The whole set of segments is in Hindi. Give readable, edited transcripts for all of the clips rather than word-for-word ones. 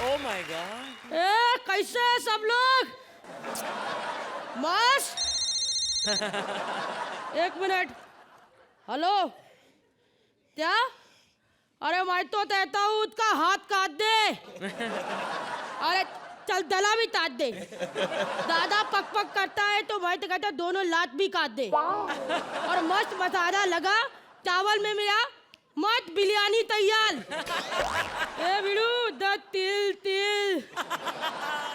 Oh my God. कैसे है सब लोग? मस्त। एक मिनट। हेलो, क्या? अरे मैं तो कहता हूँ उसका हाथ काट दे। अरे चल दला भी काट दे। दादा पक पक करता है तो मैं तो कहता दोनों लात भी काट दे। और मस्त मसाला लगा चावल में मिला, मस्त बिरयानी तैयार। ए बिड़ू द तिल तिल।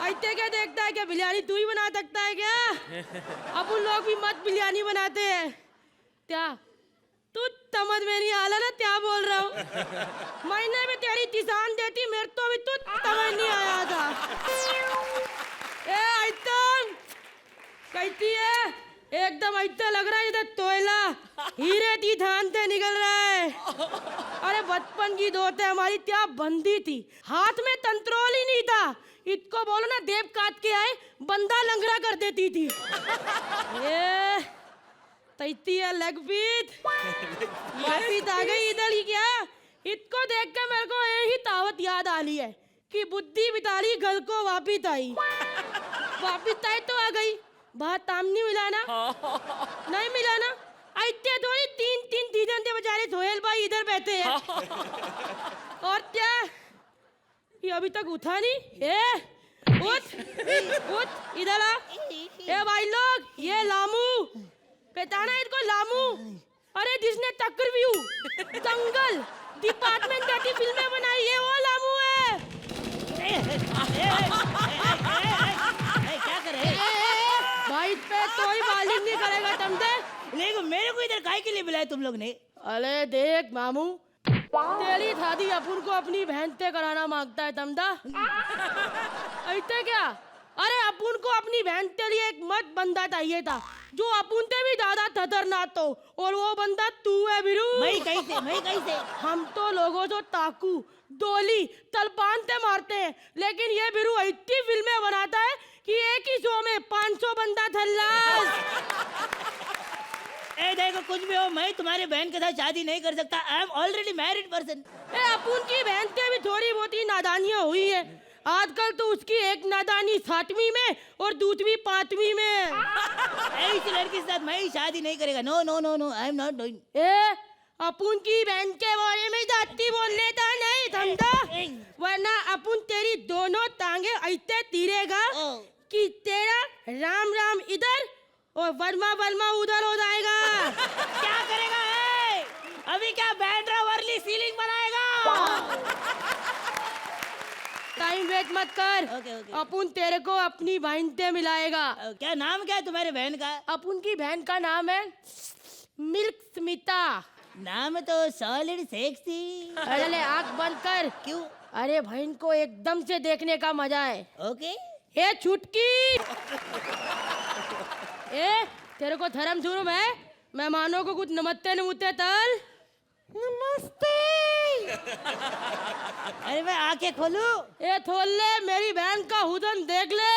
ऐसे क्या देखता है? क्या बिरयानी तू ही बना सकता है क्या? अपन लोग भी मस्त बिरयानी बनाते हैं। क्या तू समझ में नहीं आला ना क्या बोल रहा हूँ? महीने में तेरी किसान देती, मेरे तो भी तू समझ नहीं आया था। ए आइटम कहती है एकदम ऐसा लग रहा है जैसे कोयला हीरे की धान से निकल रहा है। अरे बचपन की दोस्त है हमारी, क्या बंदी थी, हाथ में कंट्रोल ही नहीं था। इसको बोलो ना देव काट के आए, बंदा लंगड़ा कर देती थी। ये तैती है लेग पीस। वापिस आ गई इधर ही क्या? इसको देख के मेरे को यही तावत याद आ रही है कि बुद्धि बितारी घर को वापिस आई। वापिस आई तो आ गई, बाहर ताम नहीं मिला ना? नहीं मिला ना? ऐसे थोड़ी तीन तीन सीजन से बेचारे सोहेल भाई इधर बैठे हैं। और क्या ये अभी तक उठा नहीं? उठ इधर आ। ए भाई लोग, ये लामू पहचाना इसको? लामू, अरे जिसने चक्रव्यूह, दंगल, डिपार्टमेंट जैसी फिल्में बनाई है वो लामू है। क्या करे? भाई पे कोई मालिक नहीं करेगा समझे? लेकिन मेरे को इधर काहे के लिए बुलाया तुम लोग ने? अरे देख मामू, तेरी शादी अपन को अपनी बहन से कराना मांगता है समझा? ऐसे क्या? अरे अपन को अपनी बहन के लिए एक मस्त बंदा चाहिए था जो अपन से भी ज्यादा खतरनाक हो, और वो बंदा तू है बिरू। मैं कैसे? हम तो लोगों को ताकू, डोली, तलपान से मारते हैं, लेकिन ये बिरू ऐसी फिल्में बनाता है कि एक ही शो में 500 बंदा थल्लास। ए देखो कुछ भी हो, मैं तुम्हारी बहन के साथ शादी नहीं कर सकता। I am already married person. अपन की बहन से भी थोड़ी बहुत ही नादानियां हुई है। आजकल तो उसकी एक नादानी 7वीं में और दूसरी 5वीं में। इस लड़की के साथ मैं शादी नहीं करेगा। No no no no, I am not doing. अपन की बहन के बारे में जाती बोलने का नहीं समझा, वरना अपन तेरी दोनों टांगे ऐसे तीरेगा कि तेरा राम राम इधर और वर्मा वर्मा उधर हो जाएगा। क्या करेगा? अभी क्या बैंड्रा वर्ली सीलिंग बनाएगा? टाइम वेस्ट मत कर। ओके। अपन तेरे को अपनी बहन से मिलाएगा। क्या नाम क्या है तुम्हारे बहन का? अपन की बहन का नाम है मिल्क स्मिता। नाम तो सॉलिड सेक्सी। अरे ले आँख बंद कर। क्यों? अरे बहन को एकदम से देखने का मजा है। ओके। ए छुटकी, तेरे को धर्म शुरू है, मेहमानों को कुछ नमस्ते नमस्ते तल। नमस्ते। अरे मैं आंखें खोलूं? ए खोल ले, मेरी बहन का हुसन देख ले।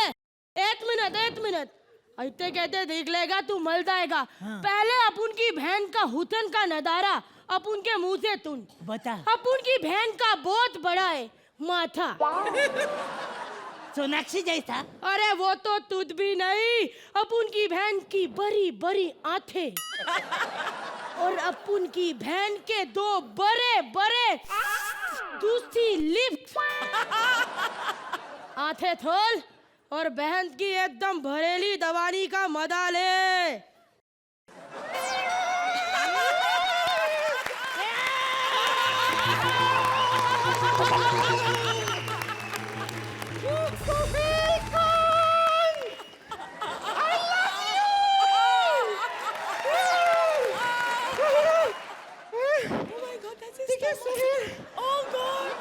एक मिनट ऐसे कहते देख लेगा तू मल जाएगा। हाँ। पहले अपन की बहन का हुसन का नजारा अपन के मुंह से सुन। बता। अपन की बहन का बहुत बड़ा है माथा। सोनाक्षी जैसा? अरे वो तो तुझ भी नहीं, अपन की बहन की बड़ी बड़ी आंखें और अपन की बहन के 2 बड़े बड़े दूसरी लिप्स। आंखें खोल और बहन की एकदम भरेली दवानी का मजा ले।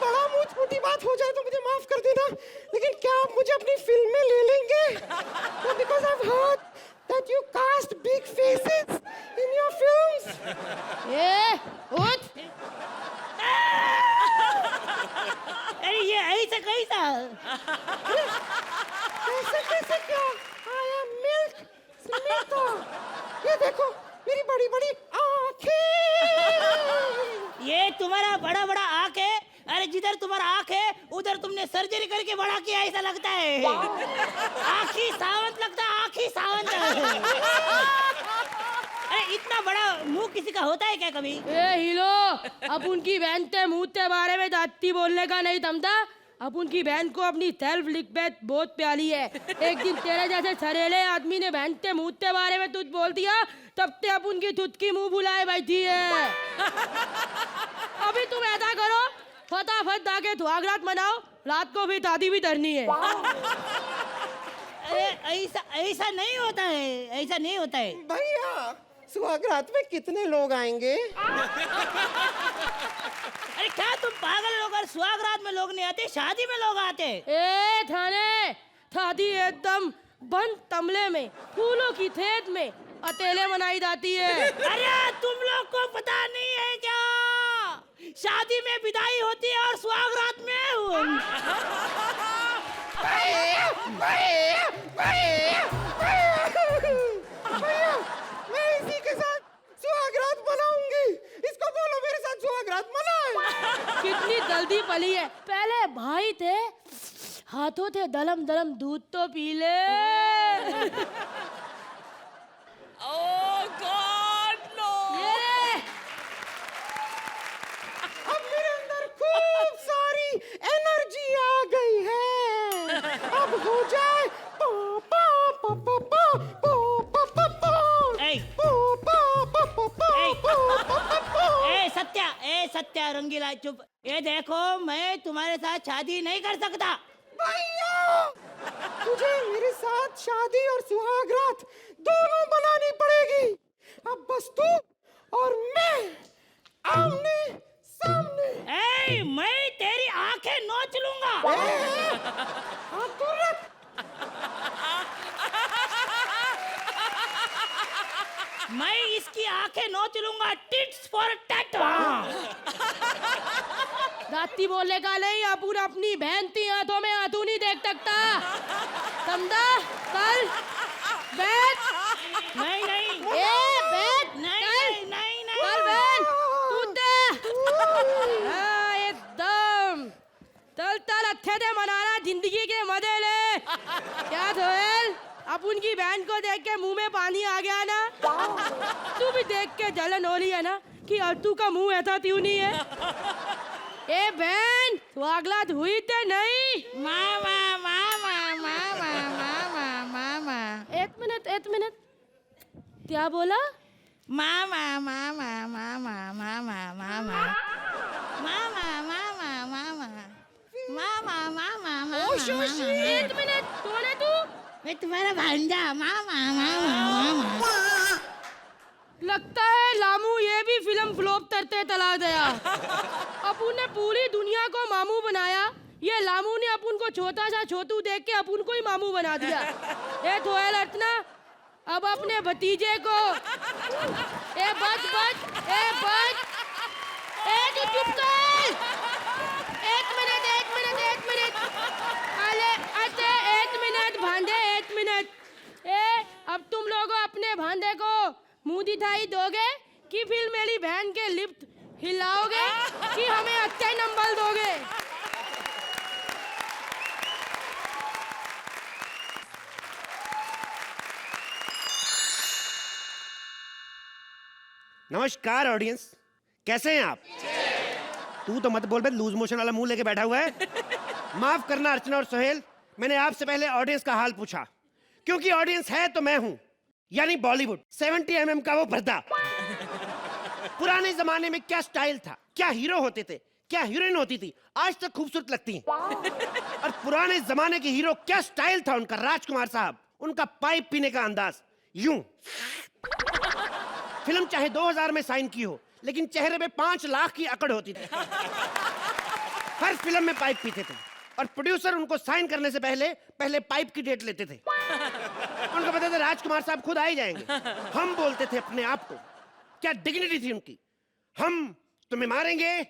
बड़ा मुंह छोटी बात हो जाए तो मुझे माफ कर देना, लेकिन क्या आप मुझे अपनी फिल्म में ले लेंगे? Because I've heard that you cast big faces in your films. उठ। अरे ये ऐसा कैसा? कैसे क्या? I am Milk Smita. ये देखो मेरी बड़ी बड़ी आँखें। ये तुम्हारा बड़ा बड़ा आँख है? अरे जिधर तुम्हारा आँख है उधर तुमने सर्जरी करके बड़ा किया ऐसा लगता है। आँखी सावंत लगता है, आँखी सावंत। अरे इतना बड़ा मुंह किसी का होता है क्या कभी? ए हीरो, अब उनकी बहन ते मुंह ते बारे में दाती बोलने का नहीं तमता। अब उनकी बहन को अपनी सेल्फ लिखबेत बहुत प्यारी है। एक दिन तेरे जैसे छरेले आदमी ने बहन ते मुंह ते बारे में तुझ बोल दिया, तब ते अब उनकी तुझ की मुंह बुलाए बैठी है। अभी तुम ऐसा करो, फटाफट जाके सुहागरात मनाओ, रात को भी दादी भी धरनी है। अरे ऐसा ऐसा नहीं होता है, ऐसा नहीं होता है भैया सुहागरात में कितने लोग आएंगे? अरे क्या तुम पागल लोग? सुहागरात में लोग नहीं आते, शादी में लोग आते। ए थाने, शादी एकदम बंद तमले में, फूलों की खेत में अकेले मनाई जाती है। अरे तुम लोग को पता नहीं है क्या? शादी में विदाई होती है और सुहागरात में भैया, मैं इसी के साथ सुहागरात मनाऊंगी। इसको बोलो मेरे साथ सुहागरात मनाए। कितनी जल्दी पली है। पहले भाई थे, हाथों थे दलम दलम, दूध तो पी ले। Oh God, no! ये अब मेरे अंदर खूब सारी एनर्जी आ गई है। अब हो जाए पा पा पा पा पा पा पा पा पा ए, पा पा पा पा ए, पा पा। ए सत्या रंगीला चुप। ये देखो मैं तुम्हारे साथ शादी नहीं कर सकता। भैया तुझे मेरे साथ शादी और सुहागरात दोनों बनानी पड़ेगी। अब बस तू और मैं आमने सामने। ए, मैं तेरी आंखें नोच लूंगा। हाँ तू रख। मैं इसकी आंखें नोच लूंगा। Tits for tat. दाती बोलने का नहीं, अपन अपनी बहन की हाथों में हाथू नहीं देख सकता। समझा? कल बैठ। नहीं नहीं ए बैठ। नहीं नहीं नहीं कल बहन तू दे। हाँ एकदम। तल तल अच्छे से मनाना, जिंदगी के मजे ले। क्या धोएल? अब उनकी बहन को देख के मुंह में पानी आ गया ना? तू भी देख के जलन हो रही है ना कि अर्तू का मुंह ऐसा क्यों नहीं है? ए बहन सुहागरात हुई तो नहीं? मामा मामा मामा मामा मामा। एक मिनट क्या बोला? मामा मामा मामा मामा मामा मामा मामा मामा मामा मामा मामा। एक मिनट, कौन है तू? मैं तुम्हारा भांजा। मामा मामा मामा। लगता है लामू ये भी फिल्म फ्लॉप करते चला गया। अपुन ने पूरी दुनिया को मामू बनाया, ये लामू ने अपुन को छोटा सा छोटू देख के अपुन को ही मामू बना दिया। ए धोएल अर्चना, अब अपने भतीजे को। ए बच ए तू चुप कर। एक मिनट। अरे अच्छा 1 मिनट भांडे, 1 मिनट। ए अब तुम लोग अपने भांडे को मुंह दिखाई दोगे कि फिर मेरी बहन के लिफ्ट हिलाओगे कि हमें अच्छे नंबर दोगे? नमस्कार ऑडियंस, कैसे हैं आप? तू तो मत बोल बे, लूज मोशन वाला मुंह लेके बैठा हुआ है। माफ करना अर्चना और सोहेल, मैंने आपसे पहले ऑडियंस का हाल पूछा, क्योंकि ऑडियंस है तो मैं हूं, यानी बॉलीवुड 70 mm का वो पर्दा। पुराने जमाने में क्या स्टाइल था, क्या हीरो होते थे, क्या हीरोइन होती थी, आज तक खूबसूरत लगती हैं। और पुराने जमाने के हीरो क्या स्टाइल था उनका, राजकुमार साहब, उनका पाइप पीने का अंदाज यूं। फिल्म चाहे 2000 में साइन की हो, लेकिन चेहरे पे 5 लाख की अकड़ होती थी। हर फिल्म में पाइप पीते थे और प्रोड्यूसर उनको साइन करने से पहले पाइप की डेट लेते थे। उनको पता था राजकुमार साहब खुद आ ही जाएंगे। हम बोलते थे अपने आप को, क्या डिग्निटी थी उनकी, हम तुम्हें मारेंगे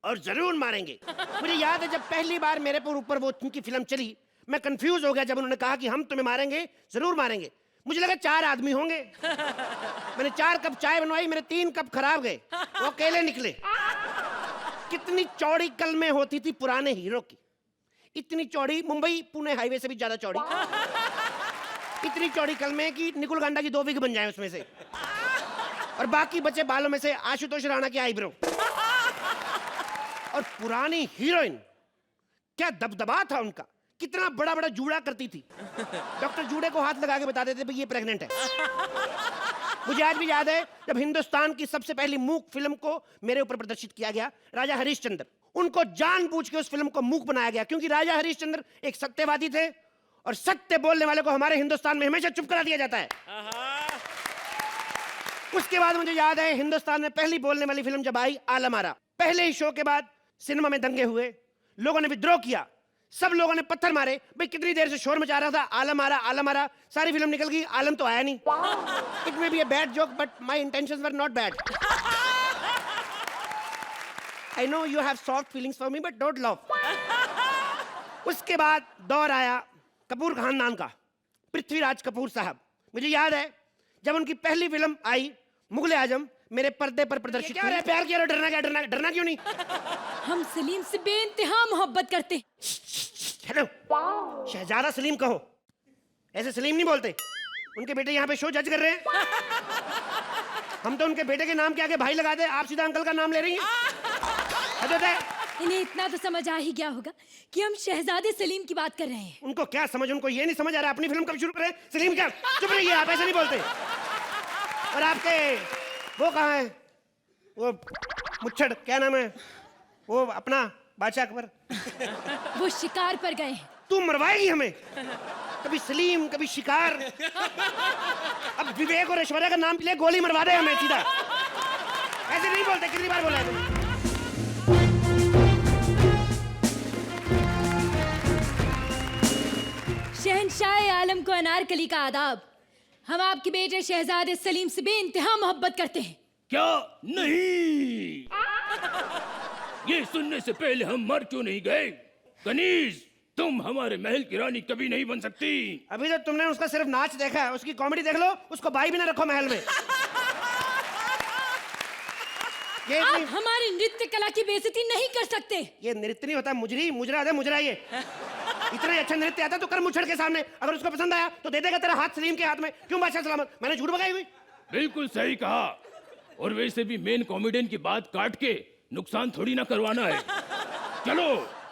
और जरूर मारेंगे। मुझे याद है जब पहली बार मेरे ऊपर वो उनकी फिल्म चली, मैं कंफ्यूज हो गया जब उन्होंने कहा कि हम तुम्हें मारेंगे जरूर मारेंगे। मुझे लगा 4 आदमी होंगे। मैंने 4 कप चाय बनवाई, मेरे 3 कप खराब गए, वो अकेले निकले। कितनी चौड़ी कलमें होती थी पुराने हीरो की, इतनी चौड़ी, मुंबई पुणे हाईवे से भी ज्यादा चौड़ी। इतनी चौड़ी कलमें कि निकुल गांडा की 2 विग बन जाए उसमें से, और बाकी बचे बालों में से आशुतोष राणा की आईब्रो। और पुरानी हीरोइन, क्या दबदबा था उनका, कितना बड़ा बड़ा जूड़ा करती थी। डॉक्टर जूड़े को हाथ लगा के बता देते भाई ये प्रेग्नेंट है। मुझे आज भी याद है जब हिंदुस्तान की सबसे पहली मूक फिल्म को मेरे ऊपर प्रदर्शित किया गया, राजा हरिश्चंद्र, उनको जानबूझ के उस फिल्म को मूक बनाया गया क्योंकि राजा हरिश्चंद्र एक सत्यवादी थे और सत्य बोलने वाले को हमारे हिंदुस्तान में हमेशा चुप करा दिया जाता है। उसके बाद मुझे याद है हिंदुस्तान में पहली बोलने वाली फिल्म जब आई, आलम आरा। पहले ही शो के बाद सिनेमा में दंगे हुए, लोगों ने विद्रोह किया, सब लोगों ने पत्थर मारे। भाई कितनी देर से शोर मचा रहा था, आलम आरा, सारी फिल्म निकल गई, आलम तो आया नहीं। It may be a bad joke but my intentions were not bad. I know you have soft feelings for me but don't love. उसके बाद दौर आया कपूर खानदान का, पृथ्वीराज कपूर साहब। मुझे याद है जब उनकी पहली फिल्म आई मुगले आजम, मेरे पर्दे पर प्रदर्शित। क्या है, प्यार किया और डरना क्यों नहीं? हम सलीम से बेइंतहा मोहब्बत करते। हेलो, शहजादा सलीम कहो, ऐसे सलीम नहीं बोलते। उनके बेटे यहाँ पे शो जज कर रहे हैं। हम तो उनके बेटे के नाम के आगे भाई लगा दे, आप सीधा अंकल का नाम ले रही हैं। इन्हें इतना तो समझ आ ही गया होगा कि हम शहजादे सलीम की बात कर रहे हैं। उनको क्या समझ, उनको ये नहीं समझ आ रहा अपनी फिल्म कब शुरू करें। सलीम क्या, चुप रहिए, आप ऐसे नहीं बोलते। और आपके वो कहाँ है, वो मुच्छड़, क्या नाम है वो अपना, बादशाह अकबर? वो शिकार पर गए। तू मरवाएगी हमें, कभी सलीम कभी शिकार। अब विवेक और ऐश्वर्या का नाम ले, गोली मरवा दे हमें सीधा। ऐसे नहीं बोलते, कितनी बार बोला है तुम? शहंशाह आलम को अनारकली का आदाब। हम आपके बेटे शहजादे सलीम से बेइंतहा मोहब्बत करते हैं। क्या नहीं? ये सुनने से पहले हम मर क्यों नहीं गए? कनीज, तुम हमारे महल की रानी कभी नहीं बन सकती। अभी तो तुमने उसका सिर्फ नाच देखा है, उसकी कॉमेडी देख लो। उसको भाई भी ना रखो महल में। ये आप हमारी नृत्य कला की बेइज्जती नहीं कर सकते। ये नृत्य नहीं होता, मुजरा ये। इतना अच्छा नृत्य आता तो कर मुच्छड़ के सामने। अगर उसको पसंद आया तो दे देगा तेरा हाथ सलीम के हाथ में। क्यों बादशाह सलामत, मैंने झूठ बगाई हुई? बिल्कुल सही कहा। और वैसे भी मेन कॉमेडियन की बात काट के नुकसान थोड़ी ना करवाना है। चलो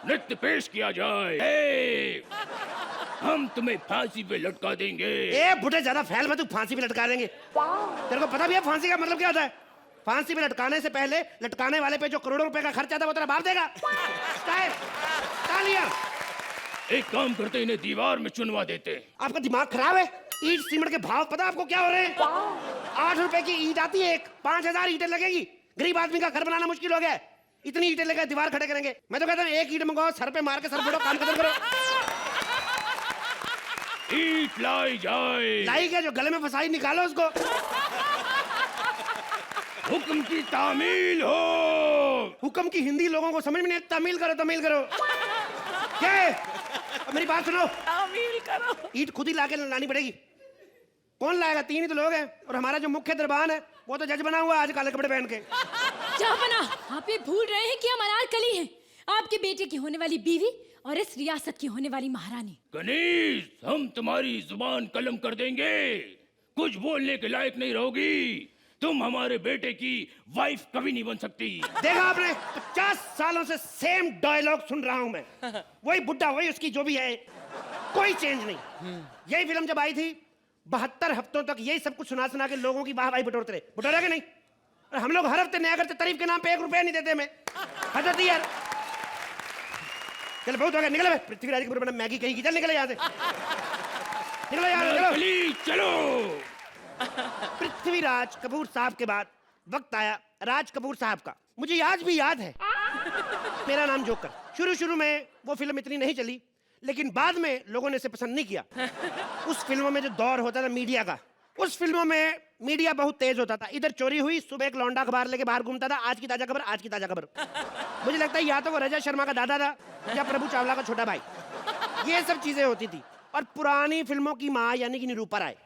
नृत्य पेश किया जाए। हम तुम्हें फांसी पे लटका देंगे। ए बुढ़े, ज्यादा फैल मत, तू फांसी पे लटका देंगे। तेरे को पता भी है फांसी का मतलब क्या होता है? फांसी पे लटकाने से पहले लटकाने वाले पे जो करोड़ों रुपए का खर्च आता है वो तेरा बाप देगा। तालियां। एक काम करते, इन्हें दीवार में चुनवा देते। आपका दिमाग खराब है? ईंट सीमेंट के भाव पता आपको क्या हो रहे हैं? 8 रुपए की ईंट आती है एक, 5000 ईंटें लगेगी। गरीब आदमी का घर बनाना मुश्किल हो गया है। इतनी ईंटें लेकर दीवार खड़े करेंगे। मैं तो कहता हूँ एक ईंट मंगाओ, सर पे मार के सर फोड़ो, काम खत्म करो। ईंट लाई जाए। लाई क्या, जो गले में फंसाई निकालो उसको। हुक्म की तामील हो। हुक्म की हिंदी लोगों को समझ में नहीं, तमील करो। क्या है? अब मेरी बात सुनो, तामील करो। ईंट खुद ही लाके लानी पड़ेगी। कौन लाएगा? 3 ही तो लोग हैं। और हमारा जो मुख्य दरबान है वो तो जज बना हुआ आज काले कपड़े पहन के। जहांपना, आप ये भूल रहे हैं कि हम अनारकली हैं, आपके बेटे की होने वाली बीवी और इस रियासत की होने वाली महारानी। कनीज, हम तुम्हारी जुबान कलम कर देंगे। कुछ बोलने के लायक नहीं रहोगी। तुम हमारे बेटे की वाइफ कभी नहीं बन सकती। देखा आपने, 50 सालों से सेम डायलॉग सुन रहा हूं मैं। वही बुड्ढा, वही उसकी जो भी है, कोई चेंज नहीं। यही फिल्म जब आई थी 72 हफ्तों तक यही सब कुछ सुना के लोगों की वाहवाही बटोरते रहे। बटोरा के नहीं? और हम लोग हर हफ्ते नया करते, तारीफ के नाम पे 1 रुपया नहीं देते हमें। हद होती यार। चल बहुत हो गया, निकले। पृथ्वीराज कपूर बना मैगी कहीं की, चल निकले यहाँ से। निकलो यार, चलो। पृथ्वीराज कपूर साहब के बाद वक्त आया राज कपूर साहब का। मुझे आज भी याद है मेरा नाम जोकर। शुरू में वो फिल्म इतनी नहीं चली, लेकिन बाद में लोगों ने इसे पसंद नहीं किया। उस फिल्मों में जो दौर होता था मीडिया का, उस फिल्मों में मीडिया बहुत तेज होता था। इधर चोरी हुई, सुबह एक लौंडा अखबार लेके बाहर घूमता था, आज की ताजा खबर। मुझे लगता है या तो वो रजा शर्मा का दादा था या प्रभु चावला का छोटा भाई। ये सब चीजें होती थी। और पुरानी फिल्मों की माँ यानी कि निरूपा राय,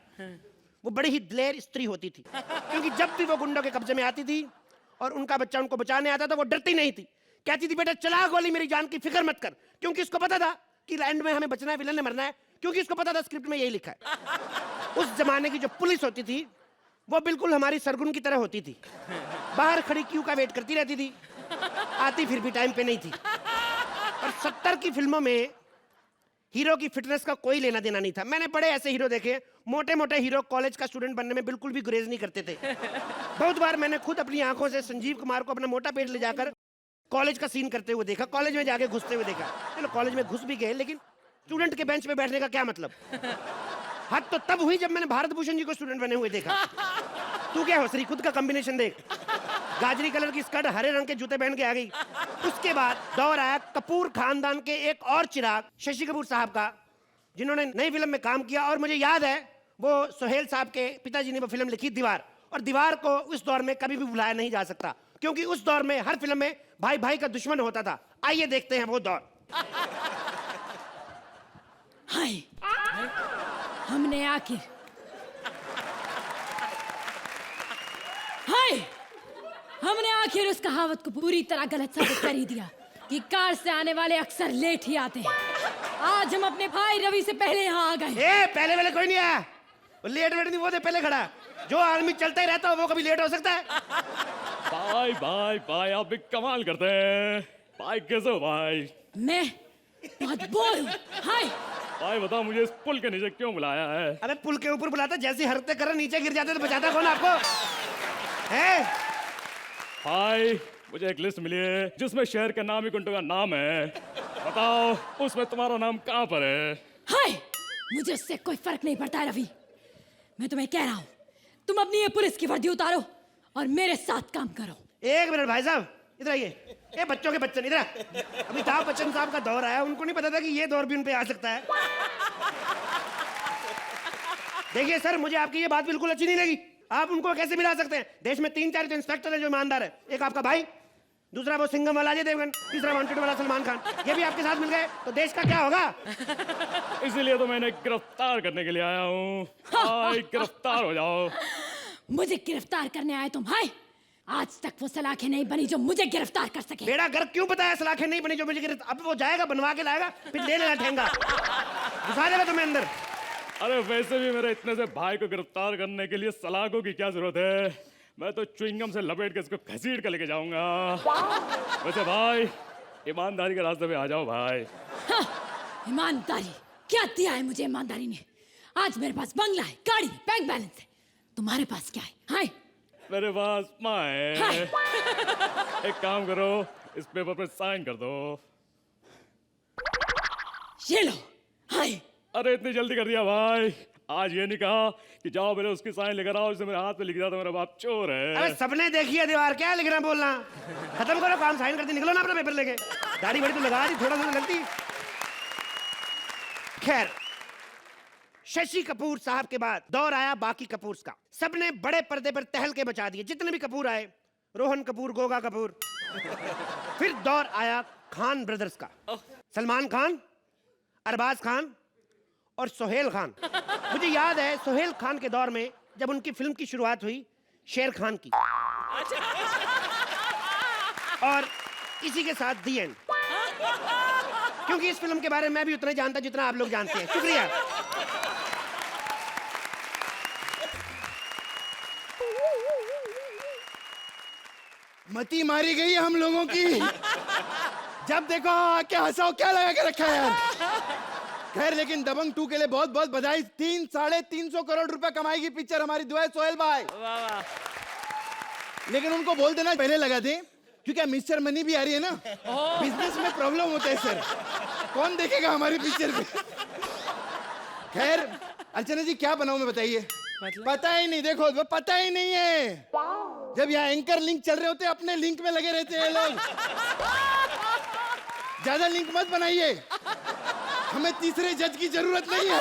वो बड़ी ही दिलेर स्त्री होती थी। क्योंकि जब भी वो गुंडों के कब्जे में आती थी और उनका बच्चा उनको बचाने आता था, वो डरती नहीं थी कहती थी बेटा चला गोली, मेरी जान की फिक्र मत कर, क्योंकि इसको पता था कि लैंड में हमें बचना है, विलन ने मरना है, क्योंकि इसको पता था स्क्रिप्ट में यही लिखा है। उस जमाने की जो पुलिस होती थी वो बिल्कुल हमारी सरगुन की तरह होती थी, बाहर खड़ी क्यू का वेट करती रहती थी, आती फिर भी टाइम पे नहीं थी। और 70 की फिल्मों में हीरो की फिटनेस का कोई लेना देना नहीं था। मैंने बड़े ऐसे हीरो देखे, मोटे मोटे हीरो कॉलेज का स्टूडेंट बनने में बिल्कुल भी गुरेज नहीं करते थे। बहुत बार मैंने खुद अपनी आंखों से संजीव कुमार को अपना मोटा पेट ले जाकर कॉलेज का सीन करते हुए देखा, कॉलेज में जाके घुसते हुए देखा। चलो कॉलेज में घुस भी गए, लेकिन स्टूडेंट के बेंच पे बैठने का क्या मतलब। हद तो तब हुई जब मैंने भारत भूषण जी को स्टूडेंट बने हुए देखा। तू क्या हौसरी, खुद का कॉम्बिनेशन देख, गाजरी कलर की स्कर्ट, हरे रंग के जूते पहन के आ गई। उसके बाद दौर आया कपूर खानदान के एक और चिराग शशि कपूर साहब का, जिन्होंने नई फिल्म में काम किया। और मुझे याद है वो सोहेल साहब के पिताजी ने वो फिल्म लिखी दीवार, और दीवार को उस दौर में कभी भी भुलाया नहीं जा सकता, क्योंकि उस दौर में हर फिल्म में भाई भाई का दुश्मन होता था। आइए देखते हैं वो दौर। हाय, हमने आखिर उस कहावत को पूरी तरह गलत साबित कर ही दिया कि कार से आने वाले अक्सर लेट ही आते हैं। आज हम अपने भाई रवि से पहले यहाँ आ गए। पहले वाले कोई नहीं आया, वो लेट वेट नहीं, वो तो पहले खड़ा। जो आदमी चलता ही रहता है वो कभी लेट हो सकता है? भाई भाई भाई, आप भी कमाल करते हैं। भाई कैसे हो भाई? मैं बहुत बोर हूँ। हाय भाई बताओ, मुझे इस पुल के नीचे क्यों बुलाया है? अरे पुल के ऊपर बुलाता, जैसी हरकतें कर नीचे गिर जाते तो बचाता कौन आपको है? भाई मुझे एक लिस्ट मिली है जिसमें शहर के नामी कुंटू का नाम है, बताओ उसमें तुम्हारा नाम कहाँ पर है? हाय, मुझे उससे कोई फर्क नहीं पड़ता है रवि। मैं तुम्हें कह रहा हूँ, तुम अपनी ये पुलिस की वर्दी उतारो और मेरे साथ काम करो। एक मिनट भाई साहब, इधर आइए। ये बच्चों के बच्चन इधर। अमिताभ बच्चन साहब का दौर आया, उनको नहीं पता था कि ये दौर भी उन पे आ सकता है। देखिए सर, मुझे आपकी ये बात बिल्कुल अच्छी नहीं लगी। आप उनको कैसे मिला सकते हैं? देश में 3-4 तो इंस्पेक्टर है जो ईमानदार है। एक आपका भाई, दूसरा वो सिंघम वाला अजय देवगन, तीसरा वांटेड वाला सलमान खान। ये भी आपके साथ मिल गए तो देश का क्या होगा? इसीलिए तो मैंने गिरफ्तार करने के लिए आया हूँ। भाई गिरफ्तार हो जाओ। मुझे गिरफ्तार करने आए तुम? हाय, आज तक वो सलाखें नहीं बनी जो मुझे गिरफ्तार कर सके। बेड़ा गर्क क्यों बताया सलाखें नहीं बनी जो मुझे गिरफ्तार? अब वो जाएगा, बनवा के लाएगा, फिर ले लेना ठेंगा, घुसा देगा तुम्हें अंदर। अरे वैसे भी मेरे इतने से भाई को गिरफ्तार करने के लिए सलाखों की क्या जरूरत है? मैं तो च्युइंगम से लपेट के इसको घसीट के लेके जाऊंगा। वैसे भाई ईमानदारी के रास्ते पे आ जाओ भाई। हाँ, ईमानदारी क्या दिया है मुझे ईमानदारी ने? आज मेरे पास बंगला है, गाड़ी, बैंक बैलेंस है। तुम्हारे पास क्या है? हाय, मेरे पास माँ है। एक काम करो, इस पेपर पे साइन कर दो। ये लो। हाय, अरे इतनी जल्दी कर दिया भाई। आज ये नहीं कहा कि जाओ मेरे उसकी साइन लेकर आओ, इसे मेरे हाथ पे लिख दिया तो मेरा बाप चोर है। अरे सबने देखी है दीवार, क्या लिखना बोलना? खत्म करो काम, साइन करते निकलो ना अपना पेपर लेके। दाढ़ी बड़ी तो लगा दी, थोड़ा थोड़ा लगती। खैर, शशि कपूर साहब के बाद दौर आया बाकी कपूर्स का। सबने बड़े पर्दे पर तहलके मचा दिए, जितने भी कपूर आए, रोहन कपूर, गोगा कपूर। फिर दौर आया खान ब्रदर्स का, सलमान खान, अरबाज खान और सोहेल खान। मुझे याद है सोहेल खान के दौर में जब उनकी फिल्म की शुरुआत हुई शेर खान की, और इसी के साथ दी एंड। क्योंकि इस फिल्म के बारे में मैं भी उतना ही जानता जितना आप लोग जानते हैं। शुक्रिया। मती मारी गई है हम लोगों की। जब देखो क्या हंसाओ, क्या लगा के रखा है यार। खैर, लेकिन दबंग 2 के लिए बहुत बहुत बधाई। 300-350 करोड़ रुपए कमाएगी पिक्चर, हमारी दुआ है सोहेल भाई। लेकिन उनको बोल देना पहले लगा दे, क्योंकि मिस्टर मनी भी आ रही है ना। बिजनेस में प्रॉब्लम होता है सर, कौन देखेगा हमारी पिक्चर पे। खैर अर्चना जी, क्या बनाऊं मैं बताइए? पता ही नहीं, देखो पता ही नहीं है। जब यहाँ एंकर लिंक चल रहे होते अपने लिंक में लगे रहते हैं लोग। ज्यादा लिंक मत बनाइए, हमें तीसरे जज की जरूरत नहीं है।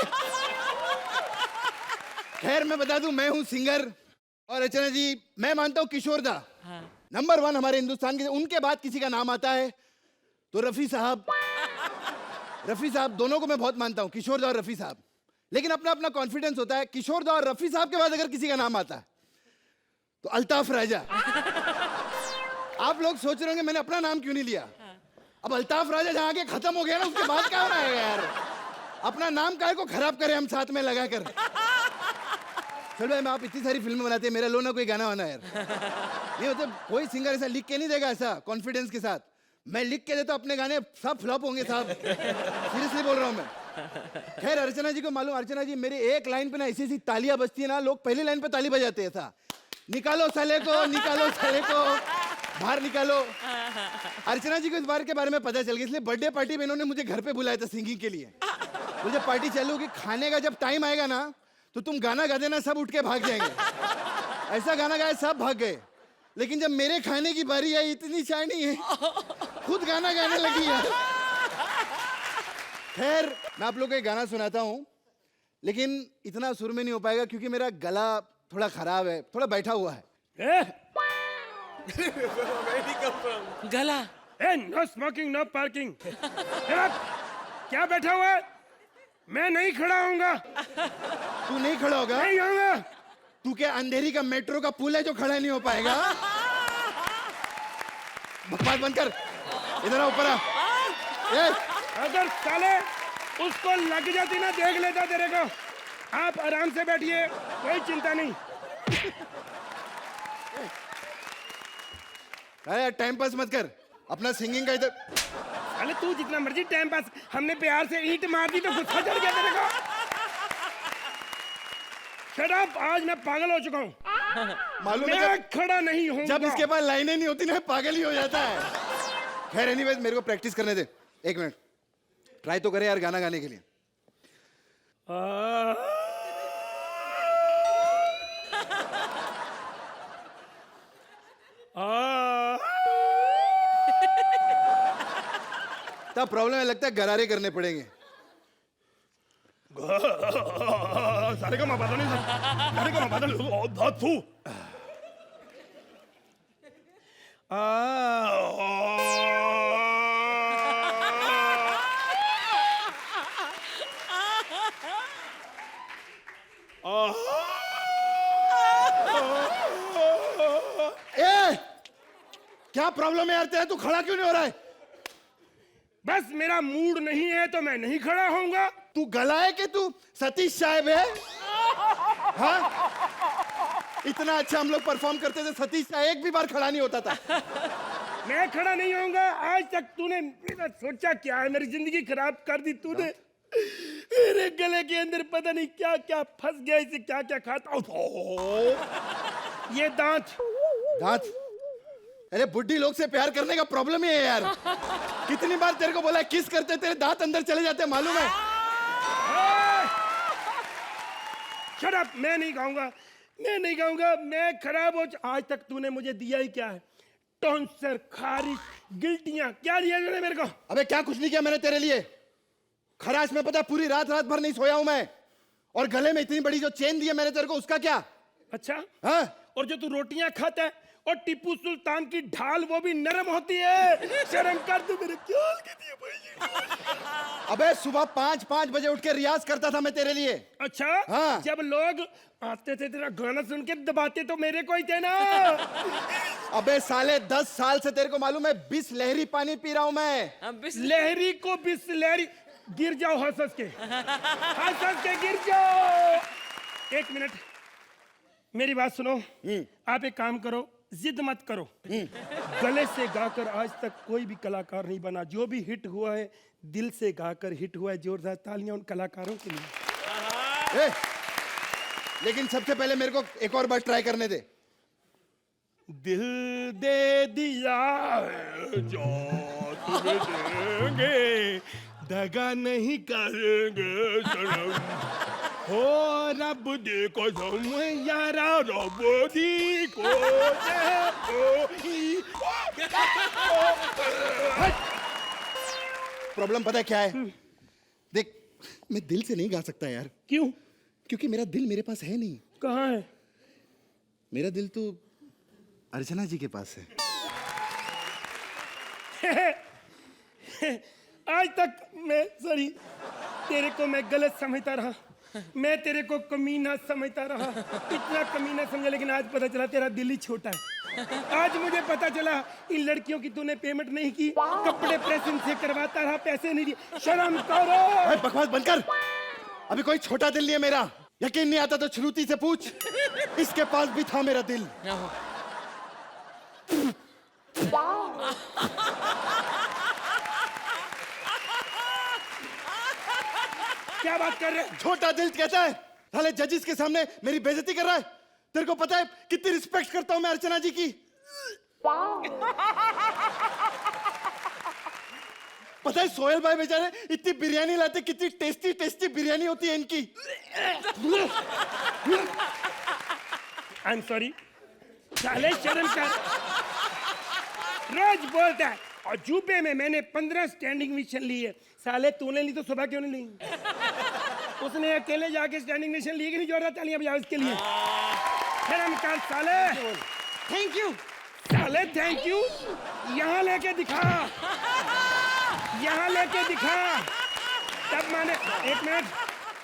खैर मैं बता दूं, मैं हूं सिंगर, और अर्चना जी मैं मानता हूं किशोर दा नंबर 1 हमारे हिंदुस्तान के। उनके बाद किसी का नाम आता है तो रफी साहब दोनों को मैं बहुत मानता हूं, किशोर दा और रफी साहब। लेकिन अपना अपना कॉन्फिडेंस होता है। किशोर दा और रफी साहब के बाद अगर किसी का नाम आता है तो अल्ताफ राजा। आप लोग सोच रहे होंगे मैंने अपना नाम क्यों नहीं लिया। अब अल्ताफ राजा जहाँ के खत्म हो गया ना, उसके बाद क्या हो रहा है यार। अपना नाम काहे को खराब करें हम साथ में लगाकर। चल भाई, मैं आप इतनी सारी फिल्में बनाते हैं, मेरा लो ना कोई गाना वाना यार। नहीं मतलब कोई सिंगर ऐसा लिख के नहीं देगा ऐसा कॉन्फिडेंस के साथ। मैं लिख के देता अपने गाने सब फ्लॉप होंगे साहब, सीरियसली बोल रहा हूँ मैं। खैर अर्चना जी को मालूम, अर्चना जी मेरी एक लाइन पे ना ऐसी ऐसी तालियां बजती है ना, लोग पहली लाइन पे ताली बजाते हैं ऐसा, निकालो साले को, निकालो साले को, बाहर निकालो। अर्चना जी को इस बार के बारे में पता चल गया, इसलिए बर्थडे पार्टी में इन्होंने मुझे घर पे बुलाया था सिंगिंग के लिए। मुझे पार्टी चालू कि खाने का जब टाइम आएगा ना तो तुम गाना गा देना, सब उठ के भाग जाएंगे। ऐसा गाना गाया सब भाग गए, लेकिन जब मेरे खाने की बारी आई इतनी शानी है, खुद गाना गाने लगी है। खैर मैं आप लोगों को एक गाना सुनाता हूँ, लेकिन इतना सुर में नहीं हो पाएगा क्योंकि मेरा गला थोड़ा खराब है, थोड़ा बैठा हुआ है। गला नो स्मोकिंग नो पार्किंग। क्या बैठा हुआ है? मैं नहीं खड़ा होऊंगा। तू नहीं खड़ा होगा? नहीं होऊंगा। तू क्या अंधेरी का मेट्रो का पुल है जो खड़ा नहीं हो पाएगा? बकवास बंद कर, इधर आ, ऊपर आ। अगर साले उसको लग जाती ना, देख लेता तेरे को। आप आराम से बैठिए, कोई चिंता नहीं। अरे टाइम पास मत कर, अपना सिंगिंग का इधर। अरे तू जितना मर्जी टाइम पास, हमने प्यार से ईंट मार दी तो गुस्सा चढ़ गया तेरे को। शट अप, आज मैं पागल हो चुका हूँ। मालूम है मैं खड़ा नहीं हूँ। जब इसके पास लाइनें नहीं होती ना, पागल ही हो जाता है। खैर एनीवेज मेरे को प्रैक्टिस करने दे, एक मिनट ट्राई तो करे यार गाना गाने के लिए। तब प्रॉब्लम है, लगता है गरारे करने पड़ेंगे। सारे का मापा नहीं, सारे का मापा बहुत फू। ए, क्या प्रॉब्लम है यार तेरा, तू खड़ा क्यों नहीं हो रहा है? बस मेरा मूड नहीं है तो मैं नहीं खड़ा होऊंगा। तू गला है कि तू सतीश साहब है? हाँ? इतना अच्छा हम लोग परफॉर्म करते थे, सतीश साहब एक भी बार खड़ा नहीं होता था। मैं खड़ा नहीं होऊंगा। आज तक तूने मेरा सोचा क्या है? मेरी जिंदगी खराब कर दी तूने। मेरे गले के अंदर पता नहीं क्या क्या फंस गया, इसे क्या क्या खाता हूँ। ये दांत दांत? अरे बुढ़ी लोग से प्यार करने का प्रॉब्लम ही है यार। कितनी बार तेरे को बोला किस करते, तेरे दांत अंदर चले जाते, मालूम है? शट अप, मैं नहीं गाऊंगा, मैं नहीं गाऊंगा। मैं खराब हो। आज तक तूने मुझे दिया ही क्या है? टॉन्सर, खारिश, गिल्टियां, क्या दिया तूने मेरे को? अबे क्या कुछ नहीं किया मैंने तेरे लिए। खराश में पता पूरी रात रात भर नहीं सोया हूं मैं, और गले में इतनी बड़ी जो चेन दी है मैंने तेरे को, उसका क्या? अच्छा हाँ? और जो तू रोटियां खाता है, और टीपू सुल्तान की ढाल वो भी नरम होती है। शर्म कर, तू मेरे क्या हाल कर दिया भाई। अबे सुबह 5 बजे उठ के रियाज करता था मैं तेरे लिए। अच्छा हाँ। जब लोग आते थे तेरा गाना सुन के दबाते तो मेरे को ही थे ना। अबे साले 10 साल से तेरे को मालूम है बिसलेरी पानी पी रहा हूं मैं। लहरी को बिसलेरी। गिर जाओ हंस के, हंस के गिर जाओ। एक मिनट मेरी बात सुनो। आप एक काम करो, जिद मत करो। गले से गाकर आज तक कोई भी कलाकार नहीं बना। जो भी हिट हुआ है दिल से गाकर हिट हुआ है। जोरदार तालियां उन कलाकारों के लिए। लेकिन सबसे पहले मेरे को एक और बार ट्राई करने दे। दिल दे दिया है जो तुम्हें देंगे, दगा नहीं करेंगे सनम। हो रब दी कसम यारा, रब दी को प्रॉब्लम पता है क्या है? देख मैं दिल से नहीं गा सकता यार। क्यों? क्योंकि मेरा दिल मेरे पास है नहीं। कहाँ है? मेरा दिल तो अर्चना जी के पास है। आज तक मैं सॉरी तेरे को मैं गलत समझता रहा। मैं तेरे को कमीना समझता रहा, इतना कमीना समझा, लेकिन आज पता चला तेरा दिल ही छोटा है। आज मुझे पता चला इन लड़कियों की तूने पेमेंट नहीं की, कपड़े प्रेस इनसे करवाता रहा, पैसे नहीं दिए। शर्म करो। अरे बकवास बंद कर। अभी कोई छोटा दिल नहीं है मेरा। यकीन नहीं आता तो श्रुति से पूछ, इसके पास भी था मेरा दिल। क्या बात कर रहे? छोटा दिल कहता है। साले जजेस के सामने मेरी बेइज्जती कर रहा है। तेरे को पता है कितनी रिस्पेक्ट करता हूं मैं अर्चना जी की? पता है सोहेल भाई बेचारे इतनी बिरयानी लाते, कितनी टेस्टी टेस्टी बिरयानी होती है इनकी। आई एम सॉरी। साले शर्म कर। रोज बोलता है और जूबे में मैंने 15 स्टैंडिंग मिशन ली है। साले तूने ली तो सुबह क्यों नहीं ली? उसने अकेले जाके स्टैंडिंग मिशन ली कि नहीं? जोरदार तालियां बजाओ इसके लिए। शर्म कर साले। Thank you. साले थैंक यू यहाँ लेके दिखा, यहाँ लेके दिखा, तब मैंने। एक मिनट,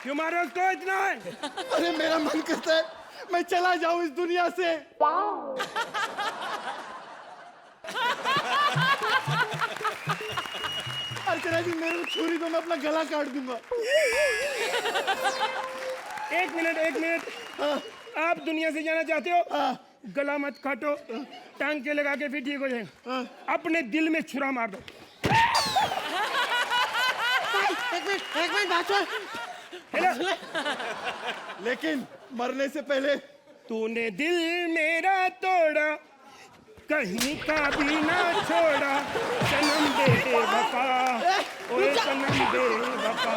क्यों मारो उसको इतना है? अरे मेरा मन करता है मैं चला जाऊं इस दुनिया से। अर्चना जी मेरी छुरी को मैं अपना गला काट दूंगा। एक मिनट। आप दुनिया से जाना चाहते हो? गला मत काटो, टांग के लगा के फिर ठीक हो जाएगा। अपने दिल में छुरा मार दो। एक मिनट बात सुन। हेलो? लेकिन मरने से पहले तूने दिल मेरा तोड़ा, कहीं का भी ना छोड़ा, सनम बेवफा, ओए सनम बेवफा।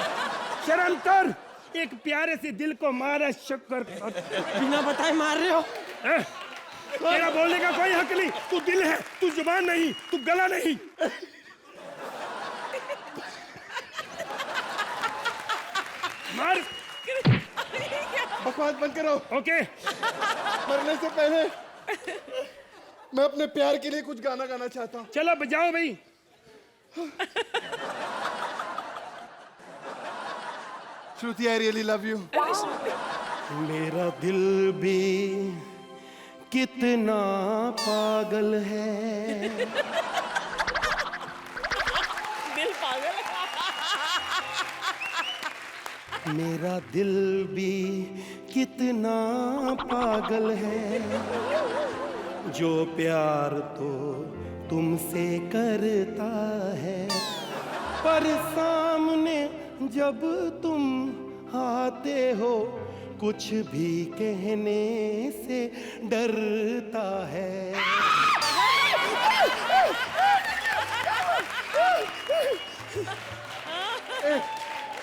शर्म कर। एक प्यारे से दिल को मारा, शुक्र कर। बिना बताए मार रहे हो। तेरा बोलने का कोई हक नहीं। तू दिल है, तू जुबान नहीं, तू गला नहीं। मार। बकवास बंद करो। ओके। मरने से पहले मैं अपने प्यार के लिए कुछ गाना गाना चाहता हूँ। चलो बजाओ भाई। श्रुति आई रियली लव यू। मेरा दिल भी कितना पागल है, दिल पागल। मेरा दिल भी कितना पागल है, जो प्यार तो तुमसे करता है, पर सामने जब तुम आते हो कुछ भी कहने से डरता है।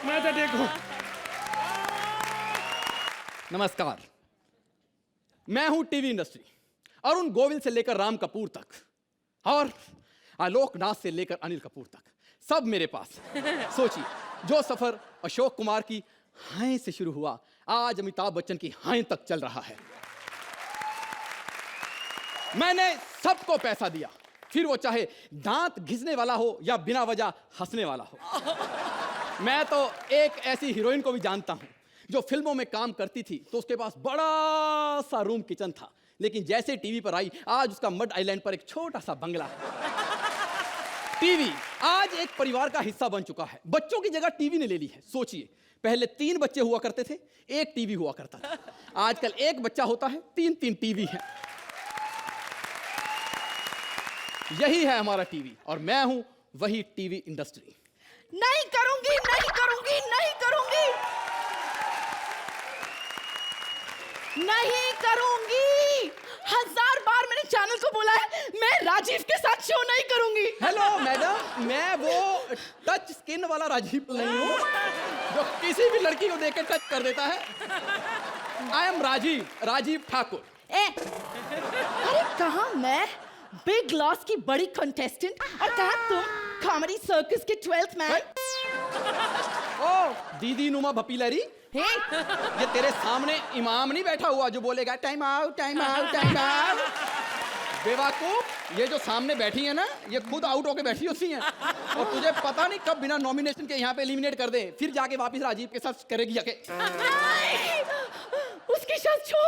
माता देखो। नमस्कार, मैं हूं टीवी इंडस्ट्री। अरुण गोविल से लेकर राम कपूर तक और आलोकनाथ से लेकर अनिल कपूर तक सब मेरे पास। सोचिए, जो सफर अशोक कुमार की हाय से शुरू हुआ आज अमिताभ बच्चन की हाय तक चल रहा है। मैंने सबको पैसा दिया, फिर वो चाहे दांत घिसने वाला हो या बिना वजह हंसने वाला हो। मैं तो एक ऐसी हीरोइन को भी जानता हूं जो फिल्मों में काम करती थी तो उसके पास बड़ा सा रूम किचन था, लेकिन जैसे टीवी पर आई आज उसका मड आइलैंड पर एक छोटा सा बंगला है। टीवी आज एक परिवार का हिस्सा बन चुका है। बच्चों की जगह टीवी ने ले ली है। सोचिए, पहले 3 बच्चे हुआ करते थे, 1 टीवी हुआ करता था। आजकल 1 बच्चा होता है, 3 टीवी है। यही है हमारा टीवी और मैं हूं वही टीवी इंडस्ट्री। नहीं करूंगी, नहीं करूंगी, नहीं करूंगी, नहीं करूंगी। 1000 बार मैंने चैनल को बोला है मैं राजीव के साथ शो नहीं करूंगी। हेलो मैडम, मैं वो टच स्किन वाला राजीव नहीं हूँ जो किसी भी लड़की को देख के टच कर देता है। I am Rajeev Thakur. अरे कहाँ मैं बिग लॉस की बड़ी कंटेस्टेंट और कहाँ तुम कॉमेडी सर्कस के 12th मैन। ओ दीदी नुमा भपीलरी, ये तेरे सामने इमाम नहीं बैठा हुआ जो बोलेगा time out time out time out. बेवकूफ, ये जो सामने बैठी है ना, ये खुद आउट होके बैठी होती हैं और तुझे पता नहीं कब बिना नॉमिनेशन के यहाँ पे एलिमिनेट कर दे, फिर जाके वापस राजीव के साथ करेगी जाके। उसके साथ छो,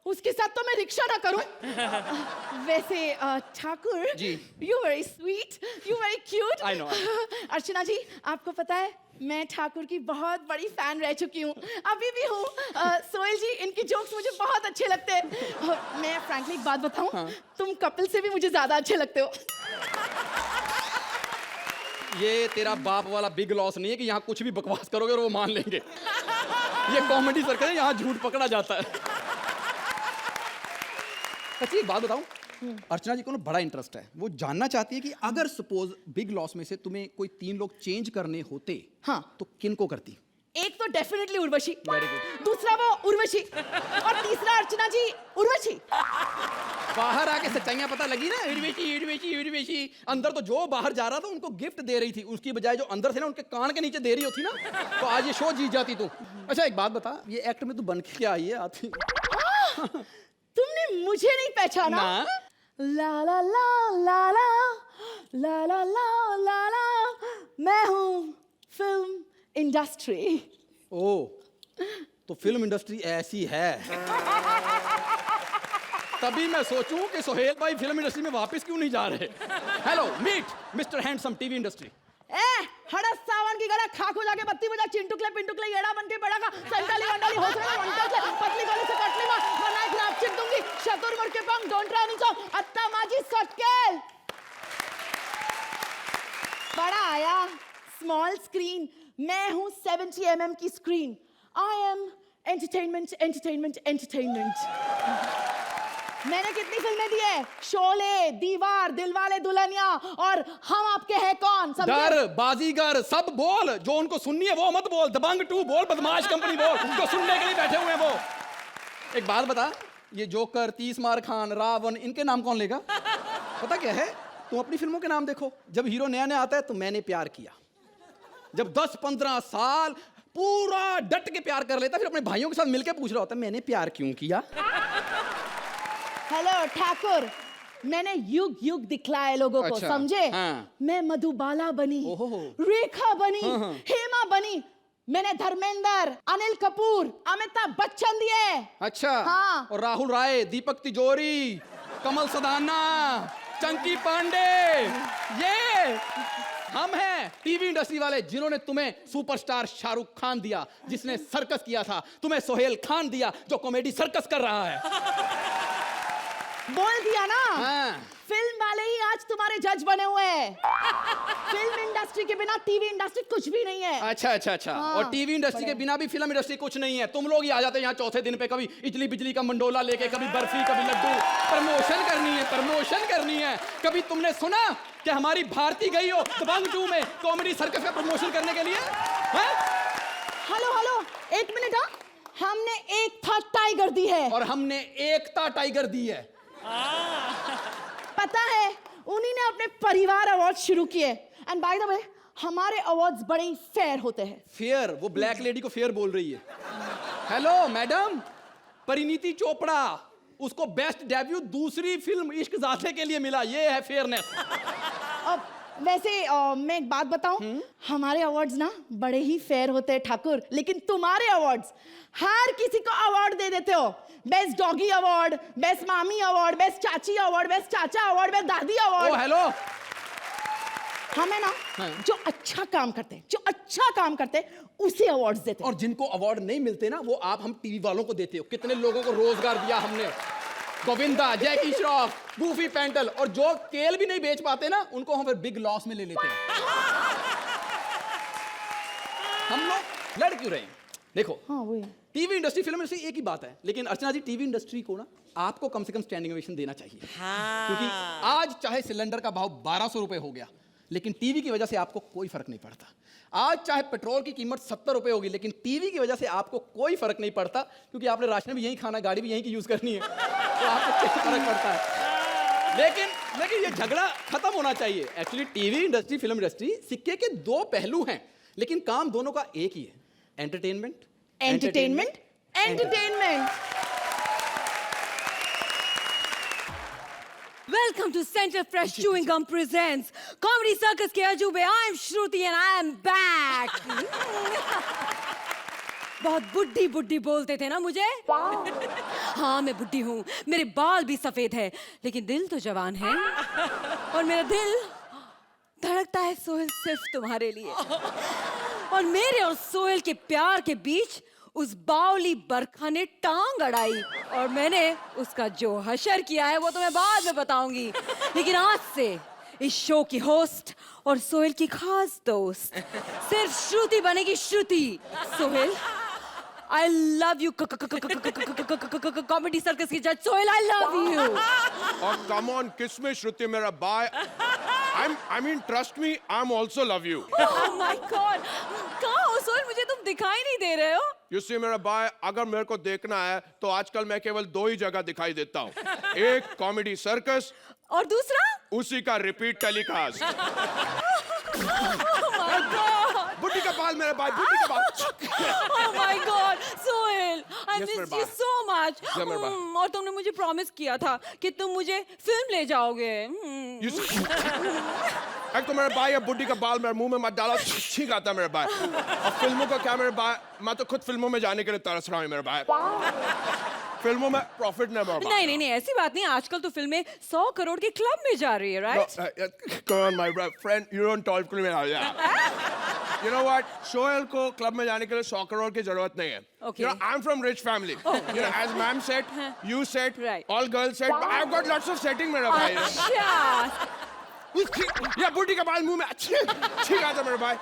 उसके साथ तो मैं रिक्शा ना करूं। वैसे Thakur ji. You very sweet, you very cute. I know. Archana ji, आपको पता है मैं ठाकुर की बहुत बड़ी फैन रह चुकी हूँ, अभी भी हूँ। सोहेल जी, इनकी जोक्स मुझे बहुत अच्छे लगते हैं। मैं फ्रैंकली एक बात बताऊं, हाँ। तुम कपिल से भी मुझे ज्यादा अच्छे लगते हो। ये तेरा बाप वाला बिग लॉस नहीं है कि यहाँ कुछ भी बकवास करोगे और वो मान लेंगे। ये कॉमेडी सर्कल है, यहाँ झूठ पकड़ा जाता है। अच्छा एक बात बताऊं, अर्चना जी को ना बड़ा इंटरेस्ट है, वो जानना चाहती है कि अगर सपोज बिग लॉस में से तुम्हें कोई 3 लोग चेंज करने होते, हाँ, तो किन को करती? एक तो डेफिनेटली उर्वशी, Very good. दूसरा वो उर्वशी, और तीसरा अर्चना जी उर्वशी। बाहर आके सच्चाइयां पता लगी ना, उर्वशी उर्वशी उर्वशी। अंदर तो जो बाहर जा रहा था उनको गिफ्ट दे रही थी, उसकी बजाय जो अंदर थे ना उनके कान के नीचे दे रही होती ना, तो आज ये शो जीत जाती तू। अच्छा एक बात बता, ये एक्ट में तू बन के क्या आई है आती? तुमने मुझे नहीं पहचाना? ना। ला ला ला ला ला ला ला ला ला ला, मैं हूँ फिल्म इंडस्ट्री। ओ, तो फिल्म इंडस्ट्री ऐसी है। तभी मैं सोचूं कि सोहेल भाई फिल्म इंडस्ट्री में वापस क्यों नहीं जा रहे। Hello, meet mister handsome TV industry. हड़स सावन की गला खाको जाके बत्ती बजा, चिंटुकले पिंटुकले येड़ा बन के बड़ा का संताली वंडाली होसरे वंटाले पतली गली से कटली मा बनाए ग्राफ चिप दूंगी शतुर मुड़ के पंग डोंट ट्राई नीचो अत्ता माजी सटकेल। बड़ा आया स्मॉल स्क्रीन, मैं हूँ 70 mm की screen. I am entertainment entertainment entertainment. मैंने कितनी फिल्में दी है? शोले, दीवार, दिलवाले दुल्हनिया और हम आपके हैं कौन। डर, बाजीगर, सब बोल, जो उनको सुननी है वो मत बोल। दबंग 2 बोल, बदमाश कंपनी बोल, उनको सुनने के लिए बैठे हुए हैं वो। एक बात बता, ये जोकर, 30 मार खान, रावण, इनके नाम कौन लेगा? पता क्या है, तुम अपनी फिल्मों के नाम देखो। जब हीरो नया नया आता है तो मैंने प्यार किया, जब 10-15 साल पूरा डट के प्यार कर लेता, फिर अपने भाइयों के साथ मिलकर पूछ रहा होता है मैंने प्यार क्यों किया। हेलो ठाकुर, मैंने युग युग दिखलाए लोगों को, अच्छा, समझे? हाँ। मैं मधुबाला बनी, ओहो। रेखा बनी, हाँ। हेमा बनी, मैंने धर्मेंद्र, अनिल कपूर, अमिताभ बच्चन दिए। अच्छा, हाँ। और राहुल राय, दीपक तिजोरी, कमल सदाना, चंकी पांडे, ये हम हैं टीवी इंडस्ट्री वाले जिन्होंने तुम्हें सुपरस्टार शाहरुख खान दिया, जिसने सर्कस किया था। तुम्हें सोहेल खान दिया, जो कॉमेडी सर्कस कर रहा है। बोल दिया ना। हाँ। फिल्म वाले ही आज तुम्हारे जज बने हुए हैं। फिल्म इंडस्ट्री के बिना टीवी इंडस्ट्री कुछ भी नहीं है। अच्छा अच्छा अच्छा, हाँ, और टीवी इंडस्ट्री के बिना भी फिल्म इंडस्ट्री कुछ नहीं है। तुम लोग ही आ जाते हैं यहाँ चौथे दिन पे, कभी इडली बिजली का मंडोला लेके, कभी बर्फी, कभी लड्डू। प्रमोशन करनी है, प्रमोशन करनी है। कभी तुमने सुना कि हमारी भारती गई हो दबंग 2 में कॉमेडी सर्कस का प्रमोशन करने के लिए? हेलो हेलो, एक मिनट। हमने एक था टाइगर दी है, और हमने एकता टाइगर दी है। पता है उन्हीं ने अपने परिवार अवार्ड शुरू किए। एंड बाय द वे, हमारे अवार्ड्स बड़े ही फेयर होते हैं। फेयर? वो ब्लैक लेडी को फेयर बोल रही है। हेलो मैडम, परिणीति चोपड़ा, उसको बेस्ट डेब्यू दूसरी फिल्म इश्क ज़ाते के लिए मिला। ये है फेयरनेस। अब वैसे मैं एक बात बताऊं, हमारे अवार्ड्स ना बड़े ही फेयर होते हैं ठाकुर, लेकिन तुम्हारे अवार्ड्स हर किसी को अवार्ड दे देते हो। बेस्ट डॉगी अवार्ड, बेस्ट मामी अवार्ड, बेस्ट चाची अवार्ड, बेस्ट चाचा अवार्ड, बेस्ट दादी अवार्ड। ओ हेलो, हमें ना जो अच्छा काम करते हैं, जो अच्छा काम करते हैं उसे अवार्ड्स देते हैं। और जिनको अवार्ड नहीं मिलते ना, वो आप हम टीवी वालों को देते हो। कितने लोगों को रोजगार दिया हमने। गोविंदा, जैकी श्रॉफ, गूफी पेंटल, और जो केल भी नहीं बेच पाते ना, उनको हम फिर बिग लॉस में ले लेते हैं। हम लोग लड़ क्यों रहे हैं? देखो, हाँ वही। टीवी इंडस्ट्री, फिल्म इंडस्ट्री एक ही बात है, लेकिन अर्चना जी टीवी इंडस्ट्री को ना आपको कम से कम स्टैंडिंग ओवेशन देना चाहिए। क्योंकि आज चाहे सिलेंडर का भाव 1200 रुपए हो गया, लेकिन टीवी की वजह से आपको कोई फर्क नहीं पड़ता। आज चाहे पेट्रोल की कीमत 70 रुपए होगी, लेकिन टीवी की वजह से आपको कोई फर्क नहीं पड़ता, क्योंकि आपने राशन भी यहीं खाना, गाड़ी भी यहीं की यूज करनी है, तो आपको क्या फर्क पड़ता है। लेकिन ये झगड़ा खत्म होना चाहिए। Actually TV industry, film industry सिक्के के 2 पहलू हैं, लेकिन काम दोनों का एक ही है, entertainment, entertainment, entertainment. Welcome to Center Fresh Chewing Gum presents Comedy Circus के अजूबे. I'm Shruti and I am back. बहुत बुड्ढी बुड्ढी बोलते थे ना मुझे. हाँ मैं बुड्ढी हूँ, मेरे बाल भी सफेद है, लेकिन दिल तो जवान है. और मेरा दिल धड़कता है सोहेल सिर्फ तुम्हारे लिए. और मेरे और सोहेल के प्यार के बीच उस बावली बरखा ने टांग अड़ाई और मैंने उसका जो हशर किया है वो तो मैं बाद में बताऊंगी. लेकिन आज से इस शो की होस्ट और सोहेल की खास दोस्त सिर्फ श्रुति बनेगी. Shruti. Sohail I love you comedy circus की जज. Sohail I love you. Oh, come on, kiss me, Shruti, मेरा bye. I mean, trust me, I'm also love you. Oh my God. कहाँ हो सोहेल? मुझे तुम दिखाई नहीं दे रहे हो. You see, मेरा बाय, अगर मेरे को देखना है तो आजकल मैं केवल 2 ही जगह दिखाई देता हूँ. एक कॉमेडी सर्कस और दूसरा उसी का repeat telecast. Oh my God. बुड्ढी का बाल मेरा बाय, बुड्ढी का बाल. Oh my God, Sohail, I Yes, miss मेरे you बाप. so much. Yeah, मेरे बाप. और तुमने मुझे प्रॉमिस किया था कि तुम मुझे फिल्म ले जाओगे. You see- एक तो मेरे भाई, बुड्ढी का बाल मेरे मुंह में मत डालो, ठीक आता मेरे भाई. और फिल्मों का क्या मेरे भाई, मैं तो खुद फिल्मों में जाने के लिए तरस रहा हूँ मेरे भाई. फिल्मों में प्रॉफिट नहीं मेरे भाई. नहीं ऐसी बात नहीं. आजकल तो फिल्में 100 करोड़ के क्लब में जा रही है, right? Come on, my friend, you don't talk to me now, yeah. You know what? Sohail को क्लब में जाने के लिए 100 करोड़ की जरूरत नहीं है. Okay. You know, I'm from rich family. You know, as ma'am said, you said, Right. all girls said, but I've got lots of setting मेरा भाई. अच्छा. या बुड्ढी का बाल मुंह में ठीक आता मेरे भाई.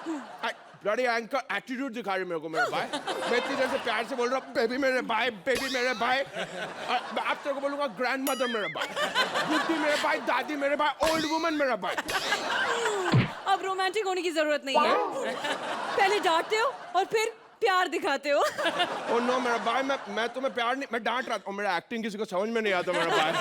ब्लडी एंकर एटीट्यूड दिखा रही मेरे को मेरे भाई. मैं इतनी देर से प्यार से बोल रहा हूँ बेबी मेरे भाई, बेबी मेरे भाई. अब तेरे को बोलूंगा ग्रैंड मदर मेरे भाई, बुड्ढी मेरे भाई, दादी मेरे भाई, ओल्ड वुमन मेरा भाई. अब रोमांटिक होने की जरूरत नहीं है. पहले डांटते हो और फिर प्यार दिखाते हो. ओ नो मेरा भाई, मैं तुम्हें प्यार नहीं, मैं डांट रहा था. मेरा एक्टिंग किसी को समझ में नहीं आता मेरा भाई.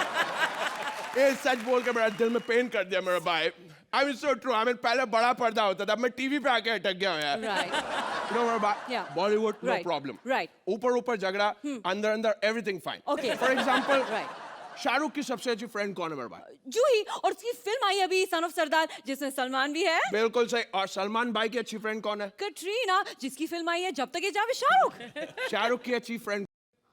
ये सच बोल के मेरा दिल में पेन कर दिया मेरा भाई. I mean so true. I mean पहले बड़ा पर्दा होता था, मैं टीवी पे आके अटक गया हूँ यार. Right. You know मेरा भाई, Yeah. Bollywood no Right. problem. Right. ऊपर झगड़ा, अंदर everything fine. Okay. For example, Right. Shahrukh की सबसे अच्छी फ्रेंड कौन है मेरे भाई? जूही. और उसकी फिल्म आई अभी सन ऑफ सरदार जिसमें सलमान भी है. बिल्कुल सही. और सलमान भाई की अच्छी फ्रेंड कौन है? कटरीना जिसकी फिल्म आई है जब तक ये जावे शाहरुख. शाहरुख की अच्छी फ्रेंड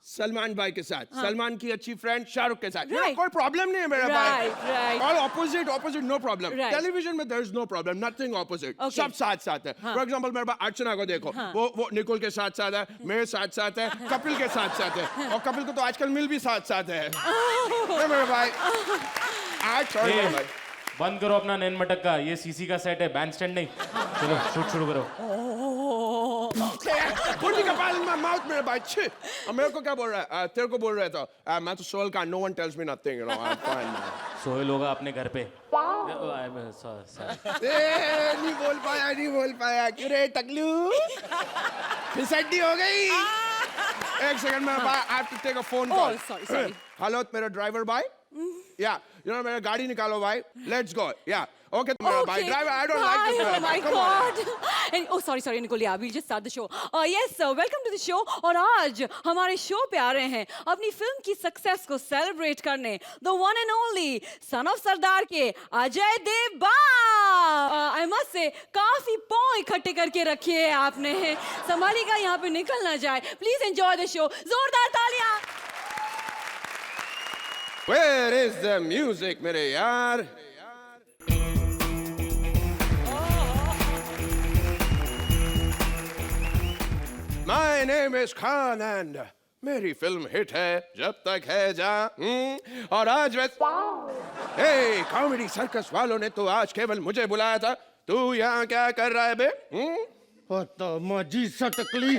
सलमान भाई के साथ. सलमान की अच्छी फ्रेंड शाहरुख के साथ. Right. कोई प्रॉब्लम नहीं है मेरा भाई. Right. All opposite, no problem. Right. Television में there is no problem, nothing opposite. Okay. सब साथ है. For example, मेरे पास अर्चना को देखो, वो निकुल के साथ है, मेरे साथ है, कपिल के साथ है. और कपिल को तो आजकल मिल भी साथ है. मेरे भाई. sorry मेरे भाई. बंद करो अपना नैन मटक का. ये सीसी का सेट है, बैंड स्टैंड नहीं. चलो शूट शुरू करो. बुड्ढी का बाल में माउथ मेरे भाई. छी. और मेरे को क्या बोल रहा है? तेरे को बोल रहा था. मैं तो सोहेल का. No one tells me nothing, you know. I'm fine man. Sohail होगा अपने घर पे. नहीं बोल पाया. क्यों रे टकलू? फिसड्डी हो गई. एक सेकंड में I have to take a phone call. sorry. Hello मेरा ड्राइवर भाई. या मेरा गाड़ी निकालो भाई. Let's go. या okay मेरा भाई driver. I don't like this. Oh my God. And, oh sorry Nicole. Yeah, we'll just start the show. Yes sir, welcome to the show. और आज हमारे शो पे आ रहे हैं अपनी फिल्म की सक्सेस को सेलिब्रेट करने the one and only son of सरदार के Ajay Devgan. I must say काफी पौ इकट्ठे करके रखे हैं आपने. संभालिएगा यहाँ पे निकल ना जाए. Please enjoy the show. जोरदार तालियां. Where is the music मेरे यार? My name is Khan and मेरी फिल्म हिट है जब तक है जा. और आज वैसे कॉमेडी सर्कस वालों ने तो आज केवल मुझे बुलाया था. तू यहाँ क्या कर रहा है बे? पता माजी सटकली,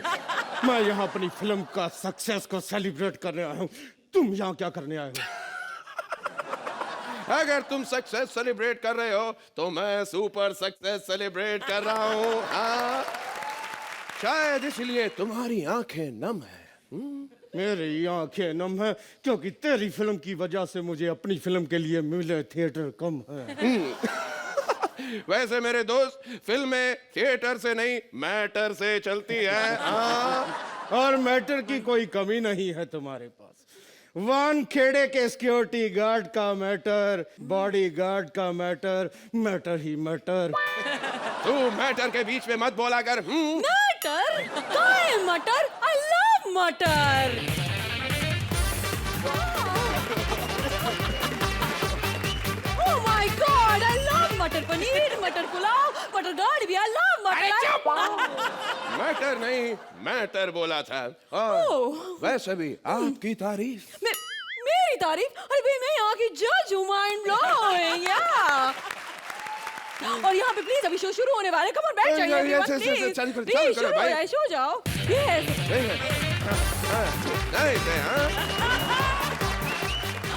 मैं यहाँ अपनी फिल्म का सक्सेस को सेलिब्रेट करने आया हूँ. तुम यहाँ क्या करने आए हो? अगर तुम सक्सेस सेलिब्रेट कर रहे हो तो मैं सुपर सक्सेस सेलिब्रेट कर रहा हूँ. हाँ, शायद इसलिए तुम्हारी आंखें नम है. मेरी आंखें नम है क्योंकि तेरी फिल्म की वजह से मुझे अपनी फिल्म के लिए मिले थिएटर कम है. वैसे मेरे दोस्त, फिल्में थिएटर से नहीं मैटर से चलती है. और मैटर की कोई कमी नहीं है तुम्हारे पास. वन खेड़े के सिक्योरिटी गार्ड का मैटर, बॉडी गार्ड का मैटर, मैटर ही मैटर। तू मैटर के बीच में मत बोला कर। मटर? कहाँ है मटर? आई लव मटर। Oh my God, I love मटर पनीर, मटर पुलाव, मटर गार्ड भी, I love मटर। मैटर नहीं, मैटर बोला था। और वैसे भी आपकी तारीफ। मेरी तारीफ? अरे भाई मैं यहाँ की जज हूँ, माइंड ब्लोइंग, या। और यहाँ पे प्लीज अभी शो शुरू होने वाला है, कम ऑन बैठ जाइए everyone, please। प्लीज शुरू हो जाए, शो जाओ।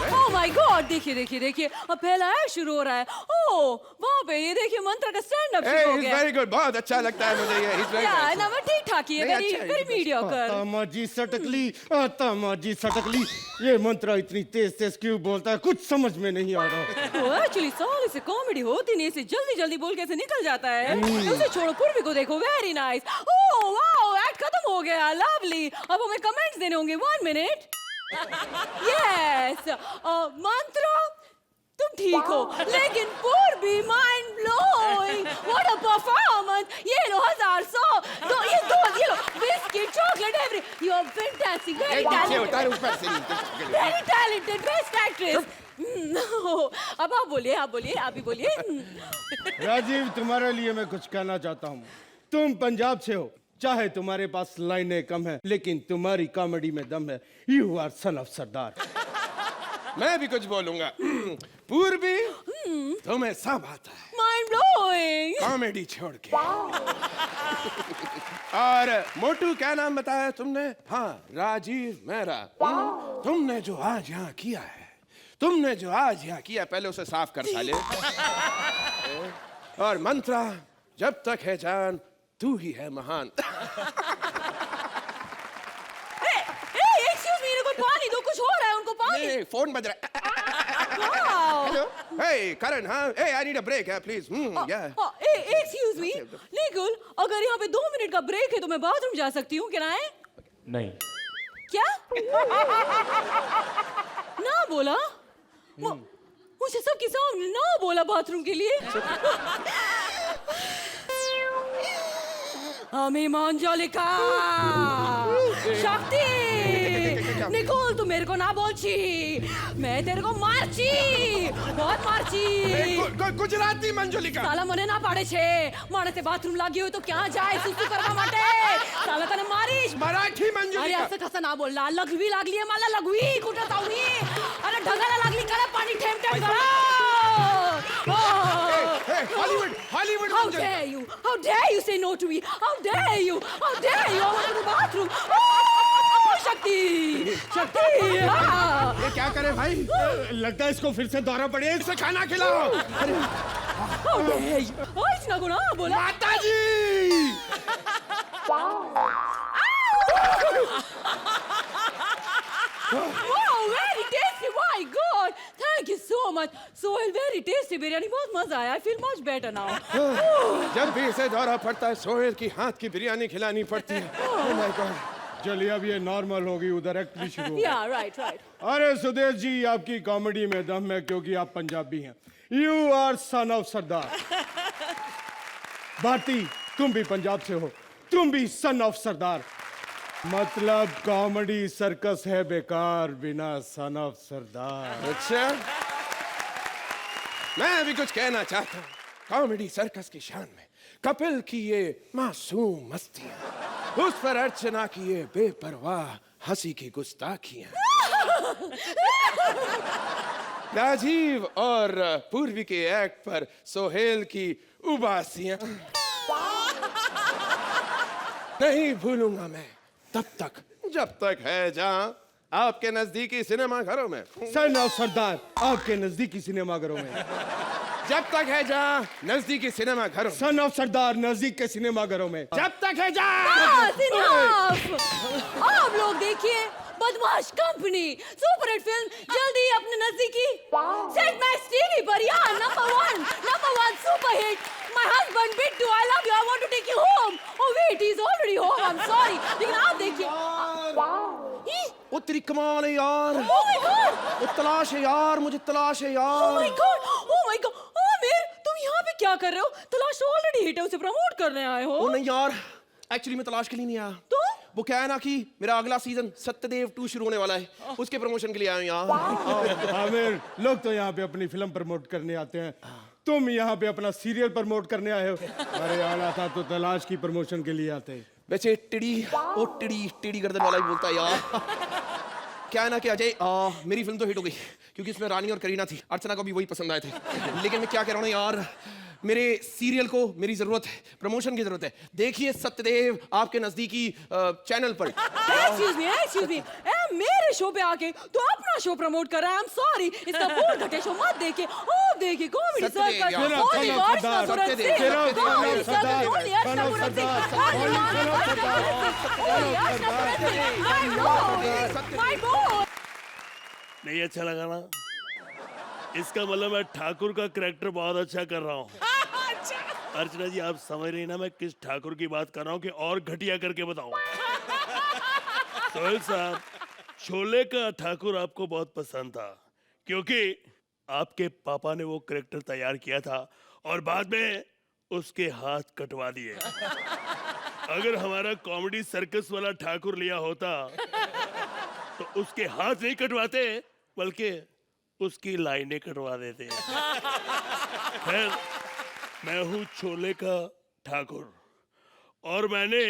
ओह माय गॉड, देखिए देखिए देखिए, अब पहला एक्ट शुरू हो रहा है। ओह वहाँ पे ये देखिए मंत्र का स्टैंड अप शुरू हो गया। वेरी गुड, बहुत अच्छा लगता है मुझे ये। या ना मैं ठीक ठाक ही है, वेरी वेरी मीडियोकर। तामाजी सटकली, तामाजी सटकली, ये मंत्र इतनी तेज तेज क्यों बोलता है, कुछ समझ में नहीं आ रहा। एक्चुअली साल से कॉमेडी होती नहीं, इसे जल्दी जल्दी बोल के ऐसे निकल जाता है। उसे छोड़ो, पूर्वी को देखो, very nice. Oh wow, act खत्म हो गया, लवली। अब हमें कमेंट्स देने होंगे, 1 मिनट। यस, मंत्र तुम ठीक हो, लेकिन Purvi mind blowing, what a performance. ये लो 1000 100 दो, ये लो biscuit chocolate every, you are fantastic, very talented, very talented, best actress. अब आप बोलिए, आप भी बोलिए। राजीव, तुम्हारे लिए मैं कुछ कहना चाहता हूँ। तुम पंजाब से हो, चाहे तुम्हारे पास लाइनें कम है, लेकिन तुम्हारी कॉमेडी में दम है। यू आर सन ऑफ सरदार। मैं भी कुछ बोलूंगा। पूर्वी, तुम्हें सब आता है, माइंड ब्लोइंग, कॉमेडी छोड़ के। और मोटू क्या नाम बताया तुमने? हाँ, राजीव मेहरा। तुमने जो आज यहाँ किया है, पहले उसे साफ कर साले। और मंत्रा, जब तक है जान तू ही है महान। एक्सक्यूज मी, इनको पानी दो, कुछ हो रहा है उनको, पानी। नहीं, फोन बज रहा है। हेलो, हे करण, हाँ, हे आई नीड अ ब्रेक है प्लीज। एक्सक्यूज मी, निकुल, अगर यहाँ पे 2 मिनट का ब्रेक है तो मैं बाथरूम जा सकती हूँ, क्या है? नहीं। क्या? ना बोला? मुझे सबके सामने ना बोला बाथरूम के लिए। हमें मंजलिका, शक्ति, निकोल तू मेरे को ना बोलची, मैं तेरे को मारची, बहुत मारची। गुजराती मंजुलिका। साला मने ना पाड़े छे, माने ते बाथरूम लागी हो तो क्या जाए सुसु करवा माटे, साला तने मारीश। मराठी अरे मंजुलिका। असं कसं ना बोलला, लघवी लागली आहे मला, लघवी कुठं जाऊनी, अरे ढगाला लागली करा, पाणी ठेम ठेम करा। Hollywood How dare you? How dare you say no to me? How dare you? How dare you? I want to go to the bathroom. शक्ति, ये क्या करे भाई? लगता है इसको फिर से दौरा पड़े, इसे खाना खिलाओ। How dare you? इतना गुना बोला। माताजी। Wow, very tasty. My God, thank you so much. Sohail, very tasty biryani, बहुत मजा आया. I feel much better now. जब भी इसे दौरा पड़ता है, सोहेल की हाथ की बिरयानी खिलानी पड़ती है। Oh my God. चलिए अब ये नॉर्मल होगी, उधर एक्ट भी शुरू हो। Yeah, right. अरे सुदेश जी, आपकी कॉमेडी में दम है क्योंकि आप पंजाबी हैं। यू आर सन ऑफ सरदार। भारती, तुम भी पंजाब से हो, तुम भी सन ऑफ सरदार। मतलब कॉमेडी सर्कस है बेकार बिना सन ऑफ सरदार। अच्छा, मैं भी कुछ कहना चाहता हूँ। कॉमेडी सर्कस की शान में कपिल की ये मासूम मस्तियां, उस पर अर्चना की ये बेपरवाह हंसी की गुस्ताखियां, राजीव और पूर्वी के एक्ट पर सोहेल की उबासियां नहीं भूलूंगा मैं तब तक जब तक है जहां आपके नजदीकी सिनेमा घरों में। सन ऑफ सरदार आपके नजदीकी सिनेमा घरों में। जब तक है जहां नजदीकी सिनेमा घरों। सन ऑफ सरदार नजदीक के सिनेमा घरों में। जब तक है आप लोग देखिए बदमाश कंपनी सुपर हिट फिल्म जल्दी ही अपने नजदीकी सेट मैक्स टीवी पर। यार number one super hit my husband Bittu I love you I want to take you home. Oh wait he is already home I am sorry. लेकिन आप देखिए वो तेरी कमाल है यार। Oh my God! वो तलाश है यार, मुझे तलाश है Oh यार। my God! Oh my God! Aamir, तुम यहाँ पे क्या कर रहे हो? तलाश तो ऑलरेडी हिट है, उसे प्रमोट करने आए हो। वो नहीं यार, एक्चुअली मैं तलाश के लिए नहीं आया। तो? वो क्या है ना कि मेरा अगला सीजन सत्यदेव 2 शुरू होने वाला है, उसके प्रमोशन के लिए आया हूँ यार। आमिर, लोग तो यहाँ पे अपनी फिल्म प्रमोट करने आते हैं, तुम यहाँ पे अपना सीरियल प्रमोट करने आए हो। अरे आना था तो तलाश की प्रमोशन के लिए आते। वैसे टिड़ी, वो टिड़ी गर्दन वाला ही बोलता है यार। क्या है ना कि अजय, मेरी फिल्म तो हिट हो गई क्योंकि इसमें रानी और करीना थी, अर्चना को भी वही पसंद आए थे। लेकिन मैं क्या कह रहा हूँ यार, मेरे सीरियल को मेरी जरूरत है, प्रमोशन की जरूरत है। देखिए सत्यदेव आपके नजदीकी चैनल पर। Excuse me, मेरे शो पे आके तो अपना शो प्रमोट कर रहा है। I'm sorry, इसका बोल घटे शो मत देखिए। ओ देखिए कॉमेडी सत्यदेव सर्कस, यार, only Archana Surat Singh, Satyadev, comedy Sardar, circus, only Archana Sardar, Surat Singh, Sardar, only Archana Surat Singh, my boy। नहीं अच्छा लगा ना? इसका मतलब मैं ठाकुर का कैरेक्टर बहुत अच्छा कर रहा हूँ। अर्चना जी आप समझ रही ना मैं किस ठाकुर की बात कर रहा हूँ कि और घटिया करके बताऊं। सोहेल साहब, शोले का ठाकुर आपको बहुत पसंद था क्योंकि आपके पापा ने वो कैरेक्टर तैयार किया था और बाद में उसके हाथ कटवा दिए। अगर हमारा कॉमेडी सर्कस वाला ठाकुर लिया होता तो उसके हाथ नहीं कटवाते बल्कि उसकी लाइनें कटवा देते। खैर, मैं हूँ शोले का ठाकुर और मैंने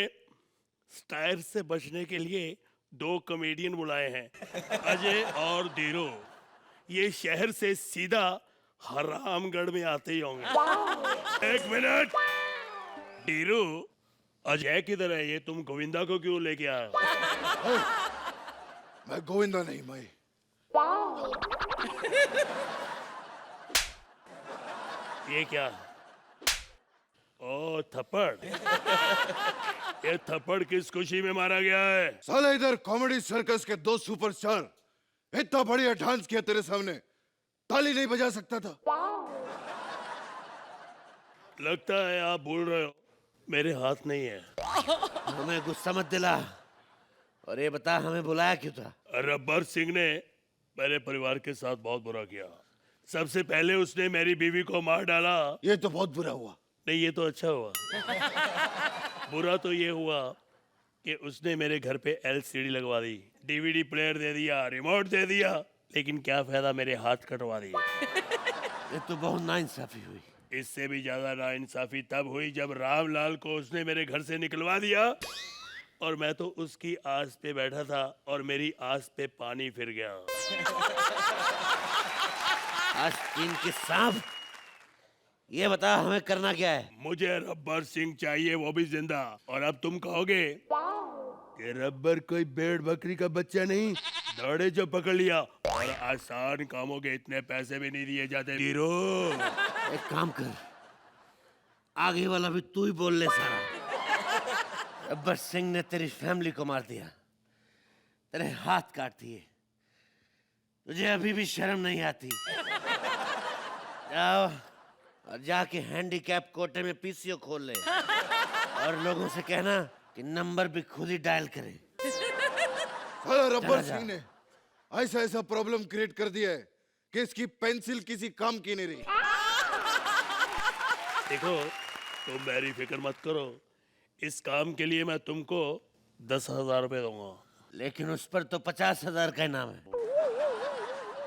स्टायर से बचने के लिए 2 कॉमेडियन बुलाए हैं, अजय और धीरू। ये शहर से सीधा हरामगढ़ में आते ही होंगे। 1 मिनट, धीरू, अजय किधर है? ये तुम गोविंदा को क्यों लेके आए हो? मैं गोविंदा नहीं, मैं ये क्या? ओ थप्पड़। ये थप्पड़ किस खुशी में मारा गया है? साला इधर कॉमेडी सर्कस के 2 सुपरस्टार, इतना बढ़िया डांस किया तेरे सामने, ताली नहीं बजा सकता था? लगता है आप भूल रहे हो, मेरे हाथ नहीं है। हमें गुस्सा मत दिला और ये बता हमें बुलाया क्यों था? रब्बर सिंह ने मेरे परिवार के साथ बहुत बुरा किया। सबसे पहले उसने मेरी बीवी को मार डाला। ये तो बहुत बुरा हुआ। नहीं, ये तो अच्छा हुआ। बुरा तो ये हुआ कि उसने मेरे घर पे LCD लगवा दी, DVD प्लेयर दे दिया, रिमोट दे दिया, लेकिन क्या फायदा, मेरे हाथ कटवा दिए। ये तो बहुत नाइंसाफी हुई। इससे भी ज्यादा नाइंसाफी तब हुई जब रामलाल को उसने मेरे घर से निकलवा दिया और मैं तो उसकी आस पे बैठा था और मेरी आस पे पानी फिर गया। आस्तीन के सांप, ये बता हमें करना क्या है? मुझे रब्बर सिंह चाहिए, वो भी जिंदा। और अब तुम कहोगे कि रब्बर कोई भेड़ बकरी का बच्चा नहीं, दौड़े जो पकड़ लिया और आसान कामों के इतने पैसे भी नहीं दिए जाते। हीरो, एक काम कर, आगे वाला भी तू ही बोल ले सारा। रब्बर सिंह ने तेरी फैमिली को मार दिया, तेरे हाथ काट दिए, तुझे अभी भी शर्म नहीं आती? जाओ और जाके हैंडीकैप कोटे में PCO खोल ले और लोगों से कहना कि नंबर भी खुद ही डायल करें। साला रब्बर सिंह ने ऐसा ऐसा प्रॉब्लम क्रिएट कर दिया है कि इसकी पेंसिल किसी काम की नहीं रही। देखो, तुम मेरी फिक्र मत करो, इस काम के लिए मैं तुमको 10,000 रुपए दूंगा। लेकिन उस पर तो 50,000 का इनाम है।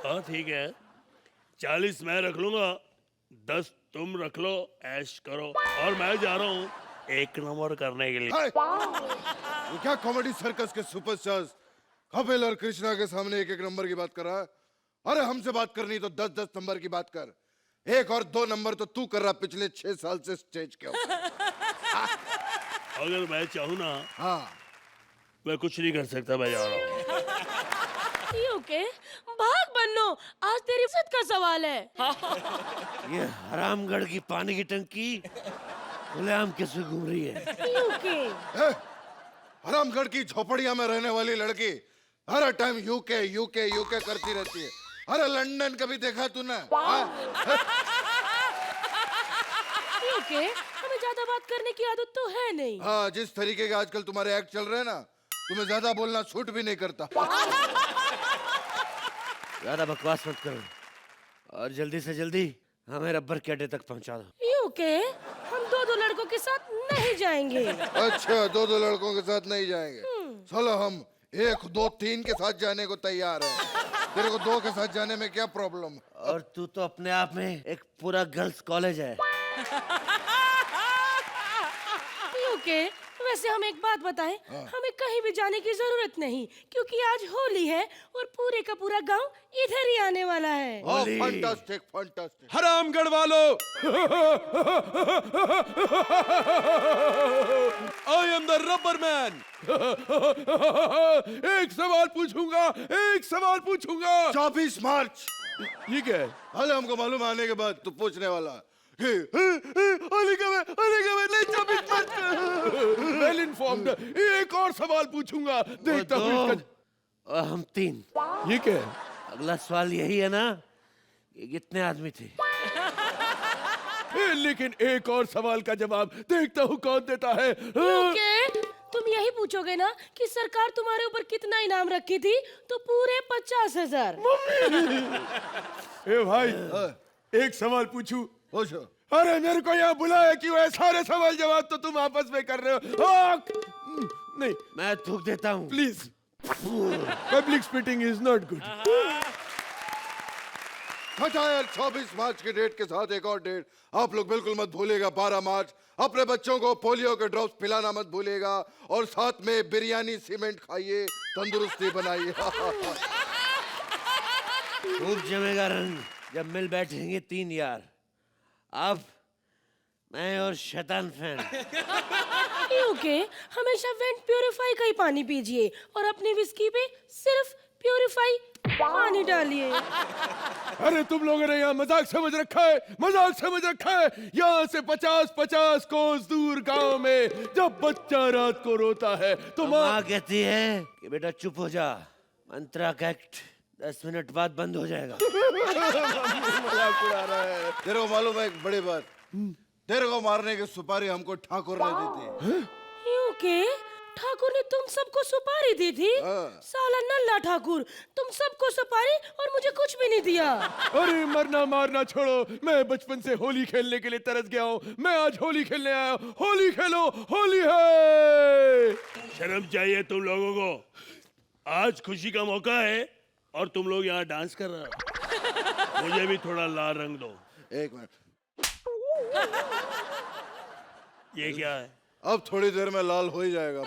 हाँ ठीक है, 40 मैं रख लूंगा, 10 तुम रख लो, ऐश करो। और मैं जा रहा हूँ 1 नंबर करने के लिए। ये क्या कॉमेडी सर्कस के सुपरस्टार्स कपिल और कृष्णा के सामने 1-1 नंबर की बात कर रहा है? अरे हमसे बात करनी तो 10-10 नंबर की बात कर। 1 और 2 नंबर तो तू कर रहा पिछले 6 साल से स्टेज के ऊपर। अगर मैं चाहूँ ना, हाँ, मैं कुछ नहीं कर सकता, मैं जा रहा हूँ। ओके, भाग बन्नो, आज तेरी इज्जत का सवाल है। ये हरामगढ़ की पानी की टंकी खुलेआम कैसे घूम रही है? हरामगढ़ की झोपड़िया में रहने वाली लड़की हर टाइम यूके यूके यूके करती रहती है। अरे लंदन कभी देखा तूने? ओके, हमें ज्यादा बात करने की आदत तो है नहीं। हाँ, जिस तरीके के आजकल तुम्हारे एक्ट चल रहे हैं ना, तुम्हें ज्यादा बोलना सूट भी नहीं करता। ज्यादा बकवास मत करो और जल्दी से जल्दी हमें रबर के अड्डे तक पहुंचा दो। यू के हम दो लड़कों के साथ नहीं जाएंगे। अच्छा, दो लड़कों के साथ नहीं जाएंगे। चलो हम 1, 2, 3 के साथ जाने को तैयार है। तेरे को 2 के साथ जाने में क्या प्रॉब्लम? और तू तो अपने आप में एक पूरा गर्ल्स कॉलेज है। के वैसे हम एक बात बताएं, हमें कहीं भी जाने की जरूरत नहीं, क्योंकि आज होली है और पूरे का पूरा गांव इधर ही आने वाला है। Fantastic fantastic. हरामगढ़ वालों, I am the rubber man. एक सवाल पूछूंगा। 24 मार्च। ये क्या है? अरे हमको मालूम आने के बाद तू पूछने वाला। होली कब है? नहीं 24 मार्च। Well informed. एक और सवाल पूछूंगा, देखता हूँ इसका। और हम 3। ये क्या है? अगला सवाल यही है ना कि कितने आदमी थे? लेकिन एक और सवाल का जवाब देखता हूँ कौन देता है। के तुम यही पूछोगे ना कि सरकार तुम्हारे ऊपर कितना इनाम रखी थी, तो पूरे 50,000। ए भाई, एक सवाल पूछूं? पूछो। अरे मेरे को यहाँ बुलाया क्यों है? सारे सवाल जवाब तो तुम आपस में कर रहे हो। नहीं, मैं थूक देता हूँ। Please. Public spitting is not good. 24 मार्च की डेट के साथ एक और डेट आप लोग बिल्कुल मत भूलिएगा। 12 मार्च अपने बच्चों को पोलियो के ड्रॉप्स पिलाना मत भूलिएगा, और साथ में बिरयानी सीमेंट खाइए, तंदुरुस्ती बनाइए। खूब जमेगा रंग जब मिल बैठेंगे 3 यार। अब मैं और शैतान फैन। के हमेशा वेंट प्यूरिफाई का ही पानी पीजिए और अपनी विस्की पे सिर्फ प्यूरिफाई पानी डालिए। अरे तुम लोगों ने यहाँ मजाक समझ रखा है। यहाँ से 50 कोस दूर गांव में जब बच्चा रात को रोता है तो माँ कहती है कि बेटा चुप हो जा, मंत्रा का एक्ट 10 मिनट बाद बंद हो जाएगा। मजाक उड़ा रहा है। तेरे को मालूम है एक बड़ी बात? तेरे को मारने की सुपारी हमको ठाकुर ने दी थी। के ठाकुर ने तुम सबको सुपारी दी थी? साला नल्ला ठाकुर, तुम सबको सुपारी और मुझे कुछ भी नहीं दिया। अरे मरना मारना छोड़ो, मैं बचपन से होली खेलने के लिए तरस गया हूँ। मैं आज होली खेलने आया हूँ। होली खेलो, होली है। शर्म चाहिए तुम लोगों को। आज खुशी का मौका है और तुम लोग यहाँ डांस कर रहे हो। मुझे भी थोड़ा लाल रंग दो। एक मिनट। ये क्या है? अब थोड़ी देर में लाल हो ही जाएगा।